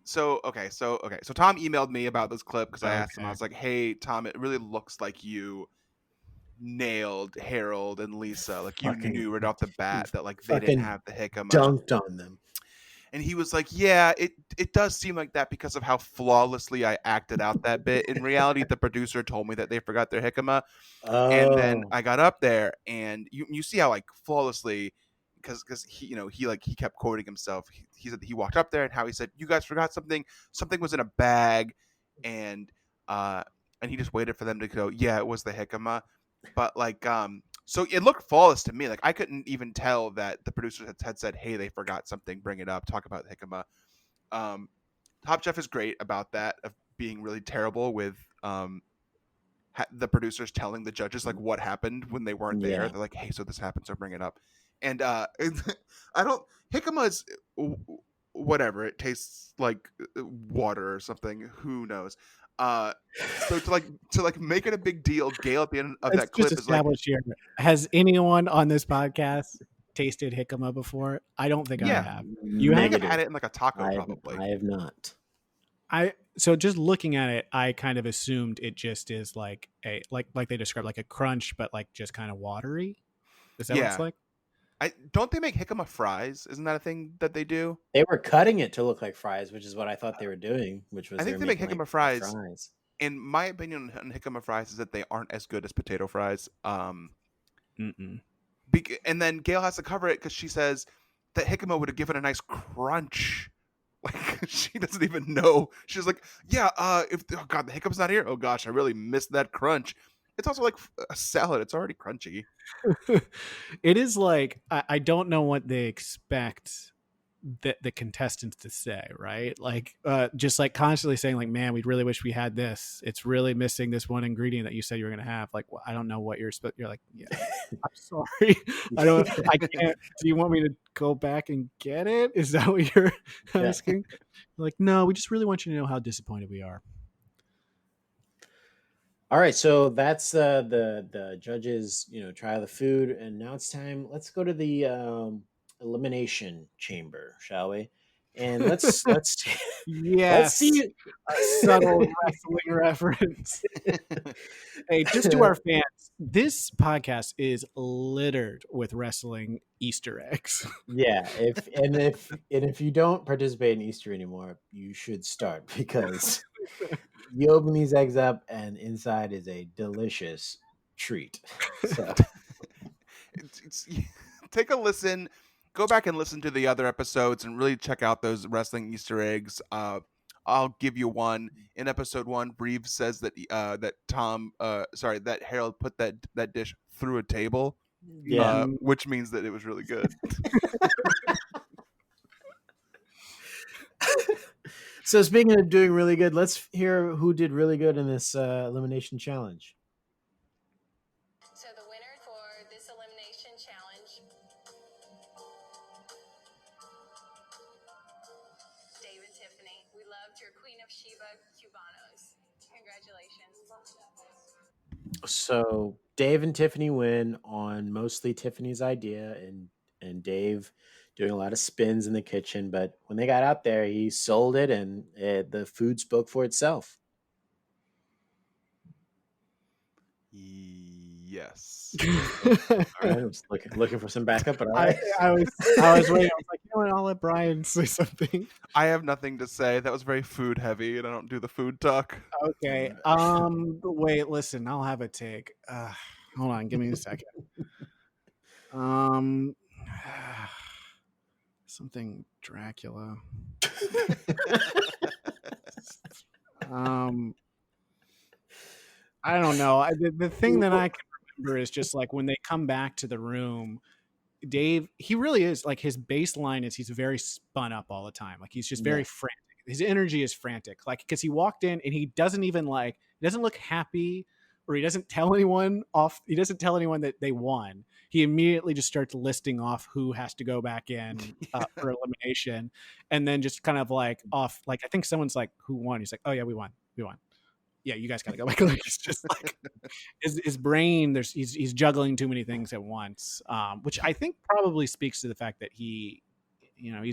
So Tom emailed me about this clip because I asked him. I Okay. was like, "Hey, Tom, it really looks like you nailed Harold and Lisa. Like you Fucking- knew right off the bat that like they fucking didn't have the jicama." Dunked on them. And he was like, "Yeah, it does seem like that because of how flawlessly I acted out that bit. In reality, the producer told me that they forgot their jicama, and then Oh. I got up there, and you see how like flawlessly, because he kept quoting himself. He said that he walked up there and how he said, "You guys forgot something. Something was in a bag," and he just waited for them to go, "Yeah, it was the jicama," but like So it looked flawless to me. Like I couldn't even tell that the producers had said, "Hey, they forgot something. Bring it up. Talk about jicama." Top Chef is great about that, of being really terrible with the producers telling the judges like what happened when they weren't there. Yeah. They're like, "Hey, so this happened, so bring it up." And I don't jicama is whatever. It tastes like water or something. Who knows? So to make it a big deal, Gail at the end of Let's that clip just is like, establish here. Has anyone on this podcast tasted jicama before? I don't think I Yeah. have. I think Negative. I've had it in like a taco probably. I have not. So just looking at it, I kind of assumed it just is like like they described, like a crunch, but like just kind of watery. Is that what it's Yeah. like? Don't they make jicama fries? Isn't that a thing that they do? They were cutting it to look like fries, which is what I thought they were doing. Which was I think they they make making, jicama like, fries. In my opinion on jicama fries is that they aren't as good as potato fries. Mm-mm. And then Gail has to cover it because she says that jicama would have given a nice crunch. Like she doesn't even know. She's like, "Yeah, if oh god, the jiccama's not here. Oh gosh, I really missed that crunch." It's also like a salad. It's already crunchy. It is like I don't know what they expect the contestants to say, right? Like just like constantly saying like, "Man, we really wish we had this. It's really missing this one ingredient that you said you were going to have." Like, well, I don't know what you're like, "Yeah, I'm sorry. I can't. Do you want me to go back and get it? Is that what you're asking?" Like, "No, we just really want you to know how disappointed we are." All right, so that's the judges, try the food, and now it's time. Let's go to the elimination chamber, shall we? And let's Yes, see a subtle wrestling reference. Hey, just to our fans, this podcast is littered with wrestling Easter eggs. Yeah, if you don't participate in Easter anymore, you should start, because you open these eggs up and inside is a delicious treat. So Take a listen. Go back and listen to the other episodes and really check out those wrestling Easter eggs. I'll give you one. In episode 1, Reeves says that that Harold put that dish through a table. yeah. Which means that it was really good. So speaking of doing really good, let's hear who did really good in this elimination challenge. So the winner for this elimination challenge, Dave and Tiffany. We loved your Queen of Sheba Cubanos. Congratulations. So Dave and Tiffany win on mostly Tiffany's idea, and Dave doing a lot of spins in the kitchen. But when they got out there, he sold it, and the food spoke for itself. Yes. All right, I was looking for some backup, but all right. I was waiting. I was like, I'll let Brian say something. I have nothing to say. That was very food heavy, and I don't do the food talk. Okay. Wait, listen, I'll have a take. Hold on, give me a second. Um, something Dracula. I don't know. The thing that I can remember is just like when they come back to the room, Dave, he really is like his baseline is he's very spun up all the time. Like he's just very frantic. His energy is frantic. Like because he walked in and he doesn't even like he doesn't look happy or he doesn't tell anyone off. He doesn't tell anyone that they won. He immediately just starts listing off who has to go back in for elimination, and then just kind of like off. Like I think someone's like, "Who won?" He's like, "Oh yeah, we won. We won." Yeah, you guys gotta go back. Like, it's just like his brain. He's juggling too many things at once, which I think probably speaks to the fact that he's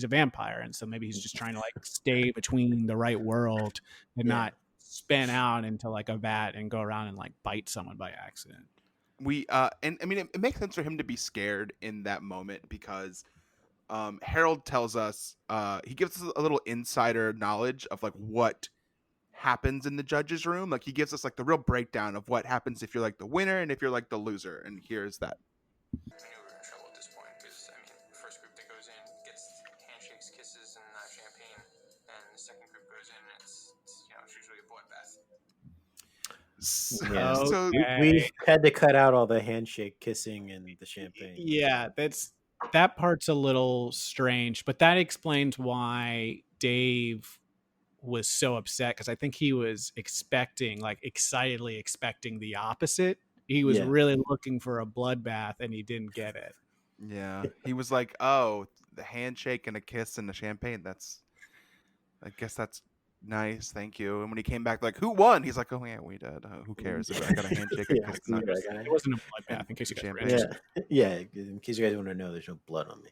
a vampire, and so maybe he's just trying to like stay between the right world and not spin out into like a vat and go around and like bite someone by accident. And I mean, it makes sense for him to be scared in that moment because Harold tells us he gives us a little insider knowledge of like what happens in the judges room. Like he gives us like the real breakdown of what happens if you're like the winner and if you're like the loser, and here's that. I knew we were in trouble at this point because, I mean, the first group that goes in gets handshakes, kisses, and champagne, and the second group goes in and it's usually a bloodbath. So we had to cut out all the handshake, kissing, and the champagne. Yeah, that part's a little strange, but that explains why Dave was so upset because I think he was excitedly expecting the opposite. He was really looking for a bloodbath and he didn't get it. Yeah, he was like, "Oh, the handshake and a kiss and the champagne. I guess that's nice, thank you." And when he came back, like, "Who won?" He's like, "Oh yeah, we did. Who cares? I got a handshake, a kiss, and it wasn't a bloodbath. In case you guys were interested. Yeah. In case you guys want to know, there's no blood on me.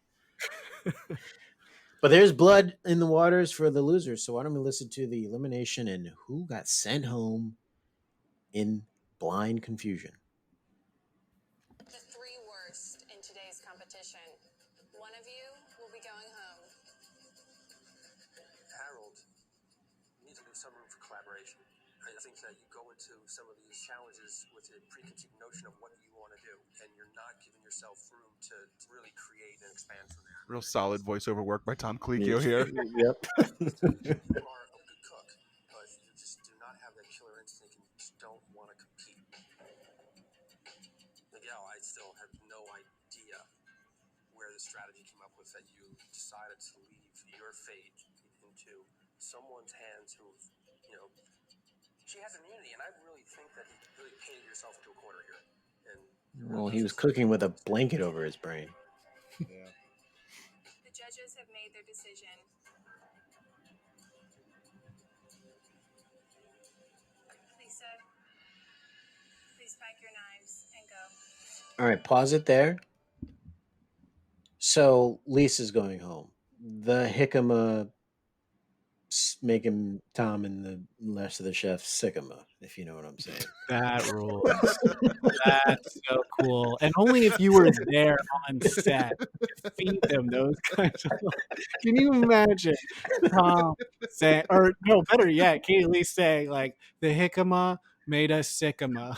But there's blood in the waters for the losers. So why don't we listen to the elimination and who got sent home in blind confusion? The three worst in today's competition. One of you will be going home. Harold, you need to leave some room for collaboration. I think that you go into some of these challenges with a preconceived notion of what you want to do, and you're not giving yourself room to really create and expand from there. Real solid voiceover work by Tom Colicchio here. Yep. You are a good cook, but you just do not have that killer instinct and you just don't want to compete. Miguel, I still have no idea where the strategy came up with that you decided to leave your fate into someone's hands who, she has immunity, and I really think that you really painted yourself into a corner here. And well, he was cooking with a blanket over his brain. Yeah. The judges have made their decision. Lisa, please pack your knives and go. All right, pause it there. So Lisa's going home. The Jicama making Tom and the rest of the chefs Sickama, if you know what I'm saying. That rules. That's so cool. And only if you were there on set to feed them those kinds of. Can you imagine Tom saying, or no, better yet, Katie Lee saying, like, the Jicama made us Sickama.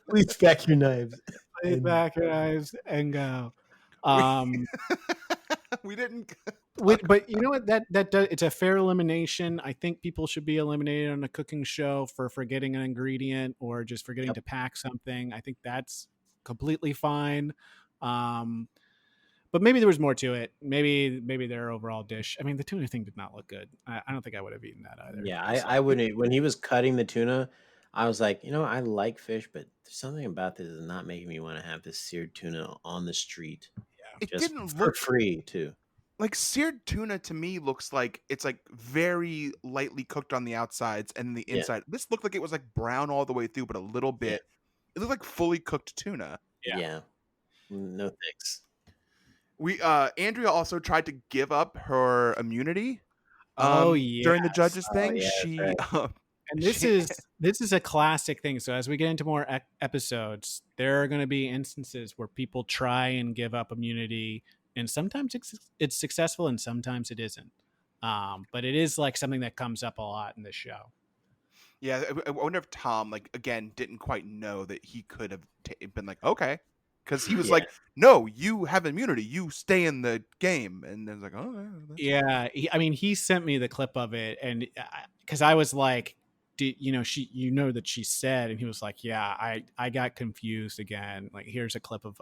Please pack your knives. Please pack your knives and go. We didn't. But you know what? That does, it's a fair elimination. I think people should be eliminated on a cooking show for forgetting an ingredient or just forgetting to pack something. I think that's completely fine. But maybe there was more to it. Maybe their overall dish. I mean, the tuna thing did not look good. I don't think I would have eaten that either. Yeah, I wouldn't. When he was cutting the tuna, I was like, I like fish, but there's something about this is not making me want to have this seared tuna on the street. Yeah, It just didn't for look free too. like seared tuna to me. Looks like it's like very lightly cooked on the outsides and the inside. This looked like it was like brown all the way through, but a little bit. It looked like fully cooked tuna. Yeah. No thanks. Andrea also tried to give up her immunity. During the judges thing, she. Right. And this is a classic thing. So as we get into more episodes, there are going to be instances where people try and give up immunity and sometimes it's successful and sometimes it isn't. But it is like something that comes up a lot in the show. Yeah, I wonder if Tom, like, again, didn't quite know that he could have been like, okay, because he was Yeah. like, no, you have immunity, you stay in the game, and then it's like, oh, Yeah, I mean, he sent me the clip of it, and because I was like, you know that she said, and he was like, yeah, I got confused again. Like, here's a clip of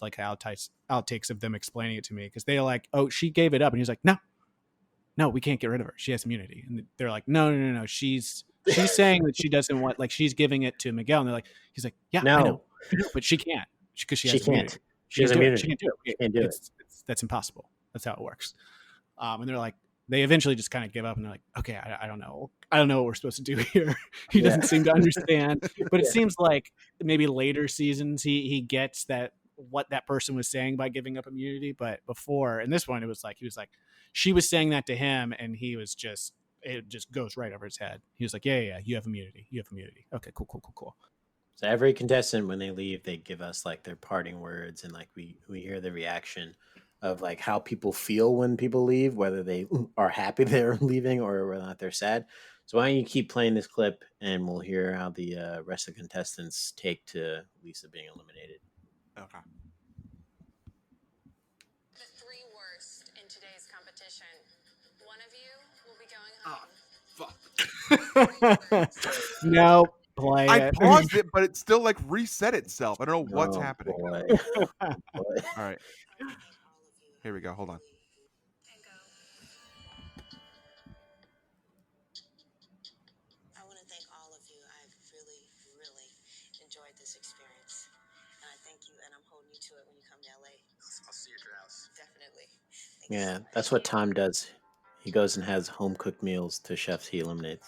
like outtakes of them explaining it to me, because they're like, oh, she gave it up, and he was like, no, we can't get rid of her. She has immunity, and they're like, no, she's saying that she doesn't want, like, she's giving it to Miguel, and they're like, he's like, yeah, I know, but she can't, because she She has immunity. can't. She She has can't do it. immunity. She can't do it. She can't do it. It's that's impossible. That's how it works. And they're like, they eventually just kind of give up, and they're like, okay, I don't know what we're supposed to do here. He doesn't seem to understand. But it seems like maybe later seasons he gets that what that person was saying by giving up immunity. But before, in this one, it was like he was like, she was saying that to him, and he was just, it just goes right over his head. He was like, yeah, you have immunity. You have immunity. Okay, cool. So every contestant, when they leave, they give us like their parting words, and like we hear the reaction of like how people feel when people leave, whether they are happy they're leaving or whether or not they're sad. So why don't you keep playing this clip, and we'll hear how the rest of the contestants take to Lisa being eliminated. okay. The three worst in today's competition. One of you will be going home. Fuck. No, play I it. paused it, but it still like reset itself. I don't know what's happening. Boy. All right, here we go. Hold on. I want to thank all of you. I've really, really enjoyed this experience. And I thank you, and I'm holding you to it when you come to LA. I'll see you at your house. Definitely. Thank Yeah, you so that's much. what Tom does. He goes and has home cooked meals to chefs he eliminates.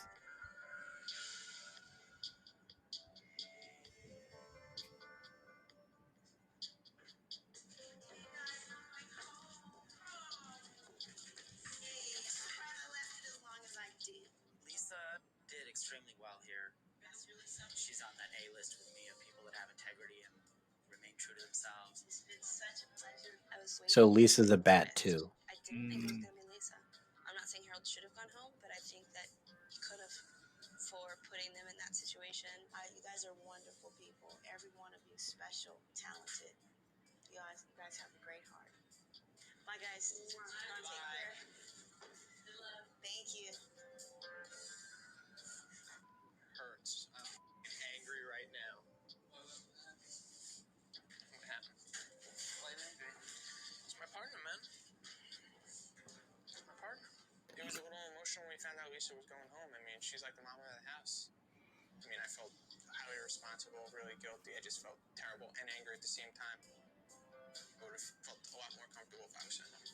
Lisa did extremely well here. She's on that A list with me of people that have integrity and remain true to themselves. It's been such a pleasure. So Lisa's a bat too. I didn't think it was gonna be Lisa. I'm not saying Harold should have gone home, but I think that he could have for putting them in that situation. You guys are wonderful people. Every one of you special, talented. You guys have a great heart. Bye, guys. Take care. Thank you. Hurts. I'm angry right now. What happened? Why are you angry? It's my partner, man. It's my partner. It was a little emotional when we found out Lisa was going home. I mean, she's like the mama of the house. I mean, I felt highly responsible, really guilty. I just felt terrible and angry at the same time. I would have felt a lot more comfortable if I was sitting there.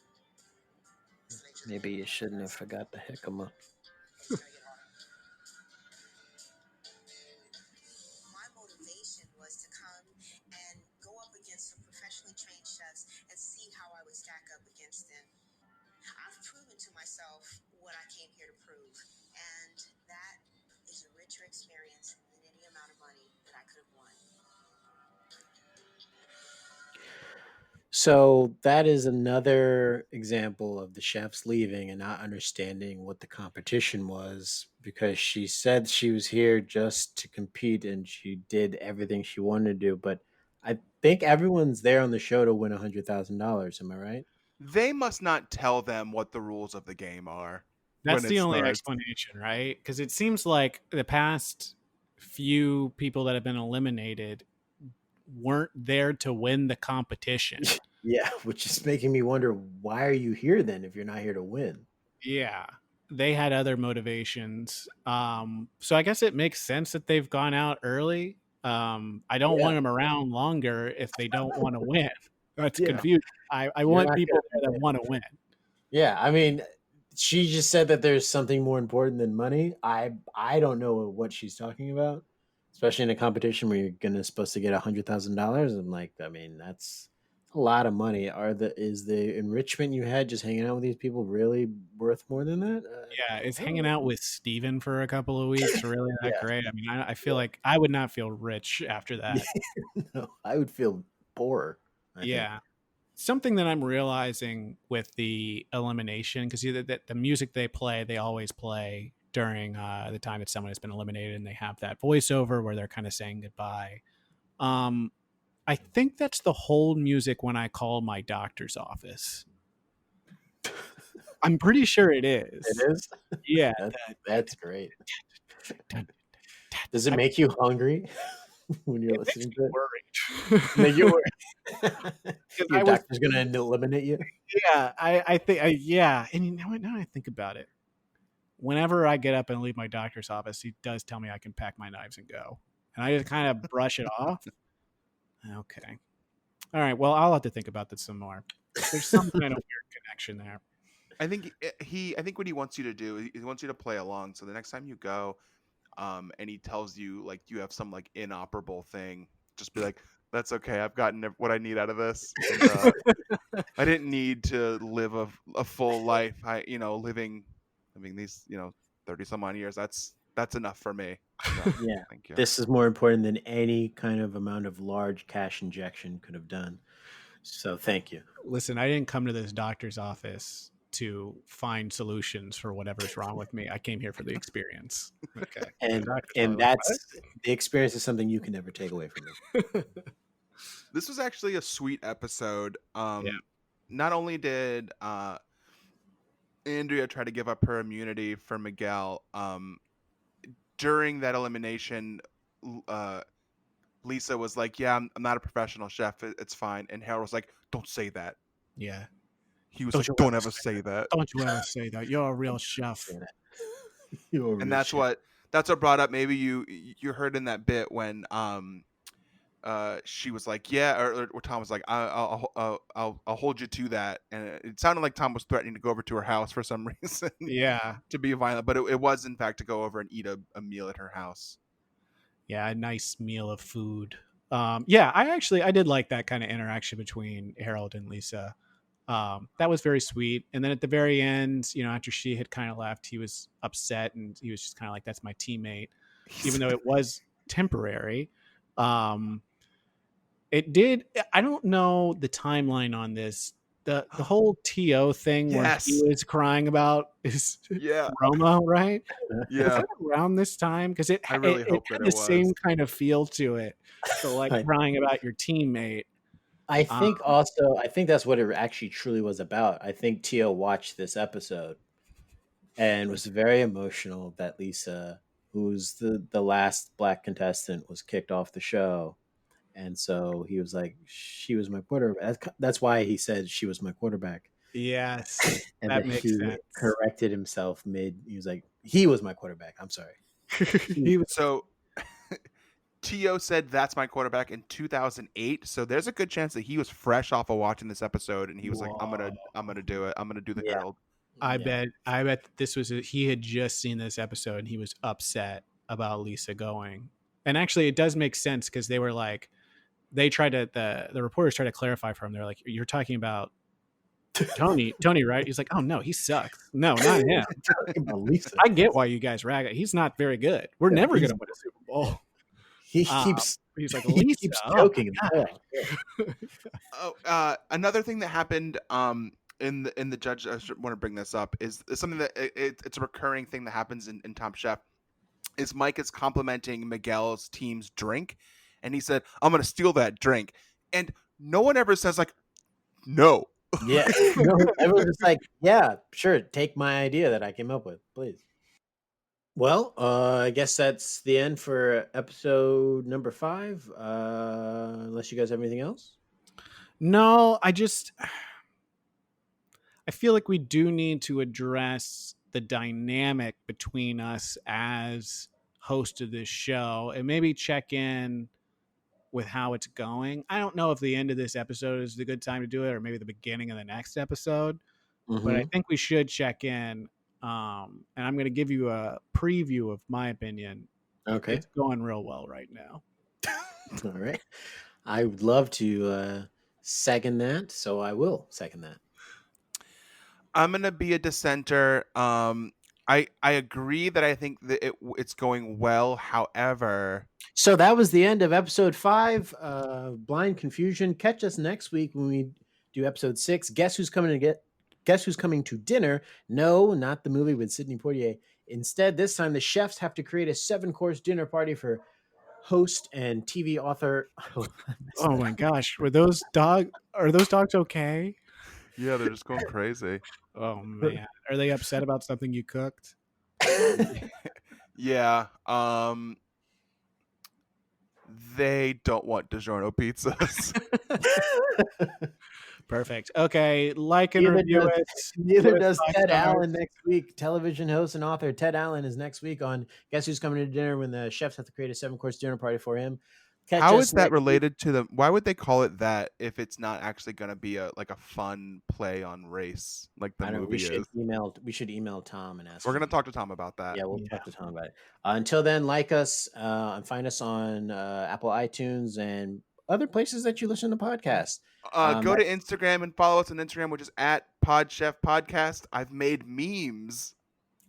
Maybe you shouldn't have forgot the jicama. My motivation was to come and go up against some professionally trained chefs and see how I would stack up against them. I've proven to myself what I came here to prove, and that is a richer experience than any amount of money that I could have won. So that is another example of the chefs leaving and not understanding what the competition was, because she said she was here just to compete and she did everything she wanted to do. But I think everyone's there on the show to win $100,000. Am I right? They must not tell them what the rules of the game are. That's when the it only starts. explanation, right? Because it seems like the past few people that have been eliminated weren't there to win the competition. Yeah, which is making me wonder, why are you here then if you're not here to win? Yeah, they had other motivations. So I guess it makes sense that they've gone out early. I don't Yeah. want them around longer if they don't want to win. That's Yeah. confusing. I You're want not people gonna that want to win. Yeah, I mean, she just said that there's something more important than money. I don't know what she's talking about, especially in a competition where you're gonna supposed to get $100,000. I'm like, I mean, that's a lot of money. Is the enrichment you had just hanging out with these people really worth more than that? Yeah, is I don't hanging know. out with Steven for a couple of weeks really that Yeah. great? I mean, I feel like I would not feel rich after that. No, I would feel poor. I think. Yeah. something that I'm realizing with the elimination, because the music they play, they always play during the time that someone has been eliminated, and they have that voiceover where they're kind of saying goodbye. I think that's the whole music when I call my doctor's office. I'm pretty sure it is. It is. Yeah, That's great. Does it make you hungry when you're listening to it? worried. Make you worried. Your I was- doctor's gonna eliminate you. Yeah, I think, yeah. And you know what? Now I think about it, whenever I get up and leave my doctor's office, he does tell me I can pack my knives and go, and I just kind of brush it off. Okay, all right. Well, I'll have to think about this some more. There's some kind of weird connection there. I think what he wants you to do, he wants you to play along. So the next time you go, and he tells you like you have some like inoperable thing, just be like, "That's okay. I've gotten what I need out of this. And, I didn't need to live a full life. Living these 30 some odd years. That's enough for me. No, Yeah, thank you." this is more important than any kind of amount of large cash injection could have done. So thank you. Listen, I didn't come to this doctor's office to find solutions for whatever's wrong with me. I came here for the experience. Okay, And The doctor's and probably like, that's the experience is something you can never take away from me. This was actually a sweet episode. Yeah. Not only did Andrea try to give up her immunity for Miguel, during that elimination, Lisa was like, "Yeah, I'm not a professional chef. It's fine." And Harold was like, "Don't say that." yeah. He was Don't like, you "Don't ever ever say that." Don't you ever say that. You're a real chef. You're a And real that's shit. what brought up. Maybe you heard in that bit when she was like, "Yeah," or Tom was like, I'll hold you to that," and it sounded like Tom was threatening to go over to her house for some reason. Yeah. To be violent, but it was in fact to go over and eat a meal at her house. Yeah, a nice meal of food. Yeah, I did like that kind of interaction between Harold and Lisa. That was very sweet. And then at the very end, after she had kind of left, he was upset and he was just kind of like, "That's my teammate," even though it was temporary. It did. I don't know the timeline on this. The whole TO thing where Yes. he was crying about is Yeah. Roma, right? Was Yeah. that around this time? Because I really hope had that the it was. same kind of feel to it. So like crying about your teammate. I think that's what it actually truly was about. I think Tio watched this episode and was very emotional that Lisa, who's the last black contestant, was kicked off the show. And so he was like, "She was my quarterback." That's why he said she was my quarterback. Yes, And that then makes he sense. corrected himself mid. He was like, "He was my quarterback." I'm sorry. He was So Tio said that's my quarterback in 2008. So there's a good chance that he was fresh off of watching this episode and he was like, I'm gonna do it. I'm gonna do the Yeah. Harold. I bet this was he had just seen this episode and he was upset about Lisa going. And actually it does make sense because they were like they tried to the reporters tried to clarify for him. They're like, "You're talking about Tony, right?" He's like, "Oh no, he sucks. No, not him. Talking about Lisa. I get why you guys rag it. He's not very good. We're never he's- gonna win a Super Bowl." He keeps He's like, he "Lisa, keeps oh joking in my the God." playoffs. Oh, another thing that happened in the judge, I want to bring this up, is something that it's a recurring thing that happens in Top Chef. Is Mike is complimenting Miguel's team's drink, and he said, "I'm gonna steal that drink," and no one ever says like, "No." Yeah. No, everyone's just like, "Yeah, sure, take my idea that I came up with, please." Well, I guess that's the end for episode number 5. Unless you guys have anything else. No, I feel like we do need to address the dynamic between us as host of this show and maybe check in with how it's going. I don't know if the end of this episode is the good time to do it or maybe the beginning of the next episode, but I think we should check in. And I'm going to give you a preview of my opinion. Okay. It's going real well right now. All right. I would love to second that, so I will second that. I'm gonna be a dissenter. I agree that I think that it's going well. However, So that was the end of episode 5, Blind Confusion. Catch us next week when we do episode 6. Guess who's coming to dinner? No, not the movie with Sidney Poitier. Instead, this time the chefs have to create a 7-course dinner party for host and TV author. Oh my gosh, are those dogs okay? Yeah, they're just going crazy. Oh man, are they upset about something you cooked? Yeah. They don't want DiGiorno pizzas. Perfect. Okay, like and Neither review does, it. neither Give us does 5 Ted stars. Allen next week. Television host and author Ted Allen is next week on Guess Who's Coming to Dinner when the chefs have to create a 7-course dinner party for him. Catch How us is that next week. related to the? Why would they call it that if it's not actually going to be a fun play on race like the I don't know. movie We should is? email Tom and ask. We're him. going to talk to Tom about that. Yeah, we'll Yeah. talk to Tom about it. Until then, like us and find us on Apple iTunes and other places that you listen to podcasts. Go to Instagram and follow us on Instagram, which is at PodChef Podcast. I've made memes.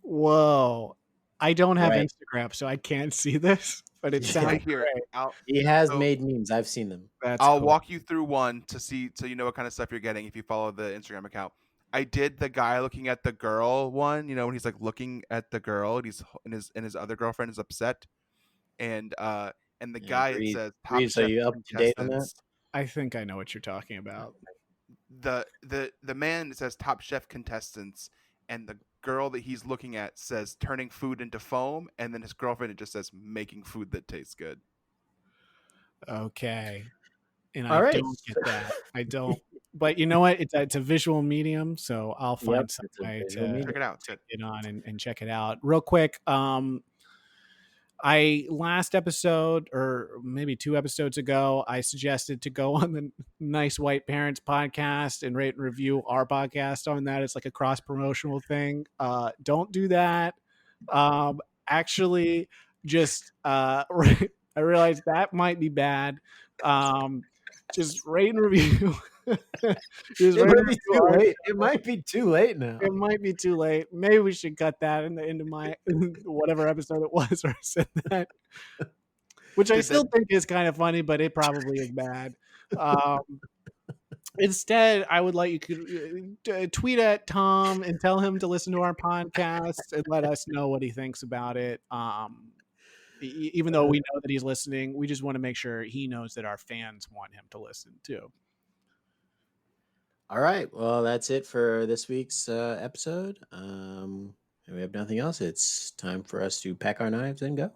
Whoa. I don't have Right. Instagram, so I can't see this, but it Yeah. sounds Right here. great. He has so- made memes. I've seen them. That's I'll cool. walk you through one to see so you know what kind of stuff you're getting if you follow the Instagram account. I did the guy looking at the girl one, when he's like looking at the girl and his other girlfriend is upset. And the Yeah, guy it Breeze. says top Breeze, are chef you up to date on that? contestants. I think I know what you're talking about. The man that says top chef contestants and the girl that he's looking at says turning food into foam, and then his girlfriend it just says making food that tastes good. Okay. And All I right. don't get that. I don't. But you know what? It's a visual medium, so I'll find some it's a way visual to medium. Check it out. It's good. get on and check it out. Real quick, I last episode or maybe 2 episodes ago, I suggested to go on the Nice White Parents podcast and rate and review our podcast on that. It's like a cross promotional thing. Don't do that. Actually, just I realized that might be bad. Just rate and review. Just It rate and might be review too our late. It might be too late now. It might be too late. Maybe we should cut that into my whatever episode it was where I said that, which I still think is kind of funny, but it probably is bad. Instead, I would like you could tweet at Tom and tell him to listen to our podcast and let us know what he thinks about it. Even though we know that he's listening, we just want to make sure he knows that our fans want him to listen too. All right. Well, that's it for this week's episode. We have nothing else. It's time for us to pack our knives and go.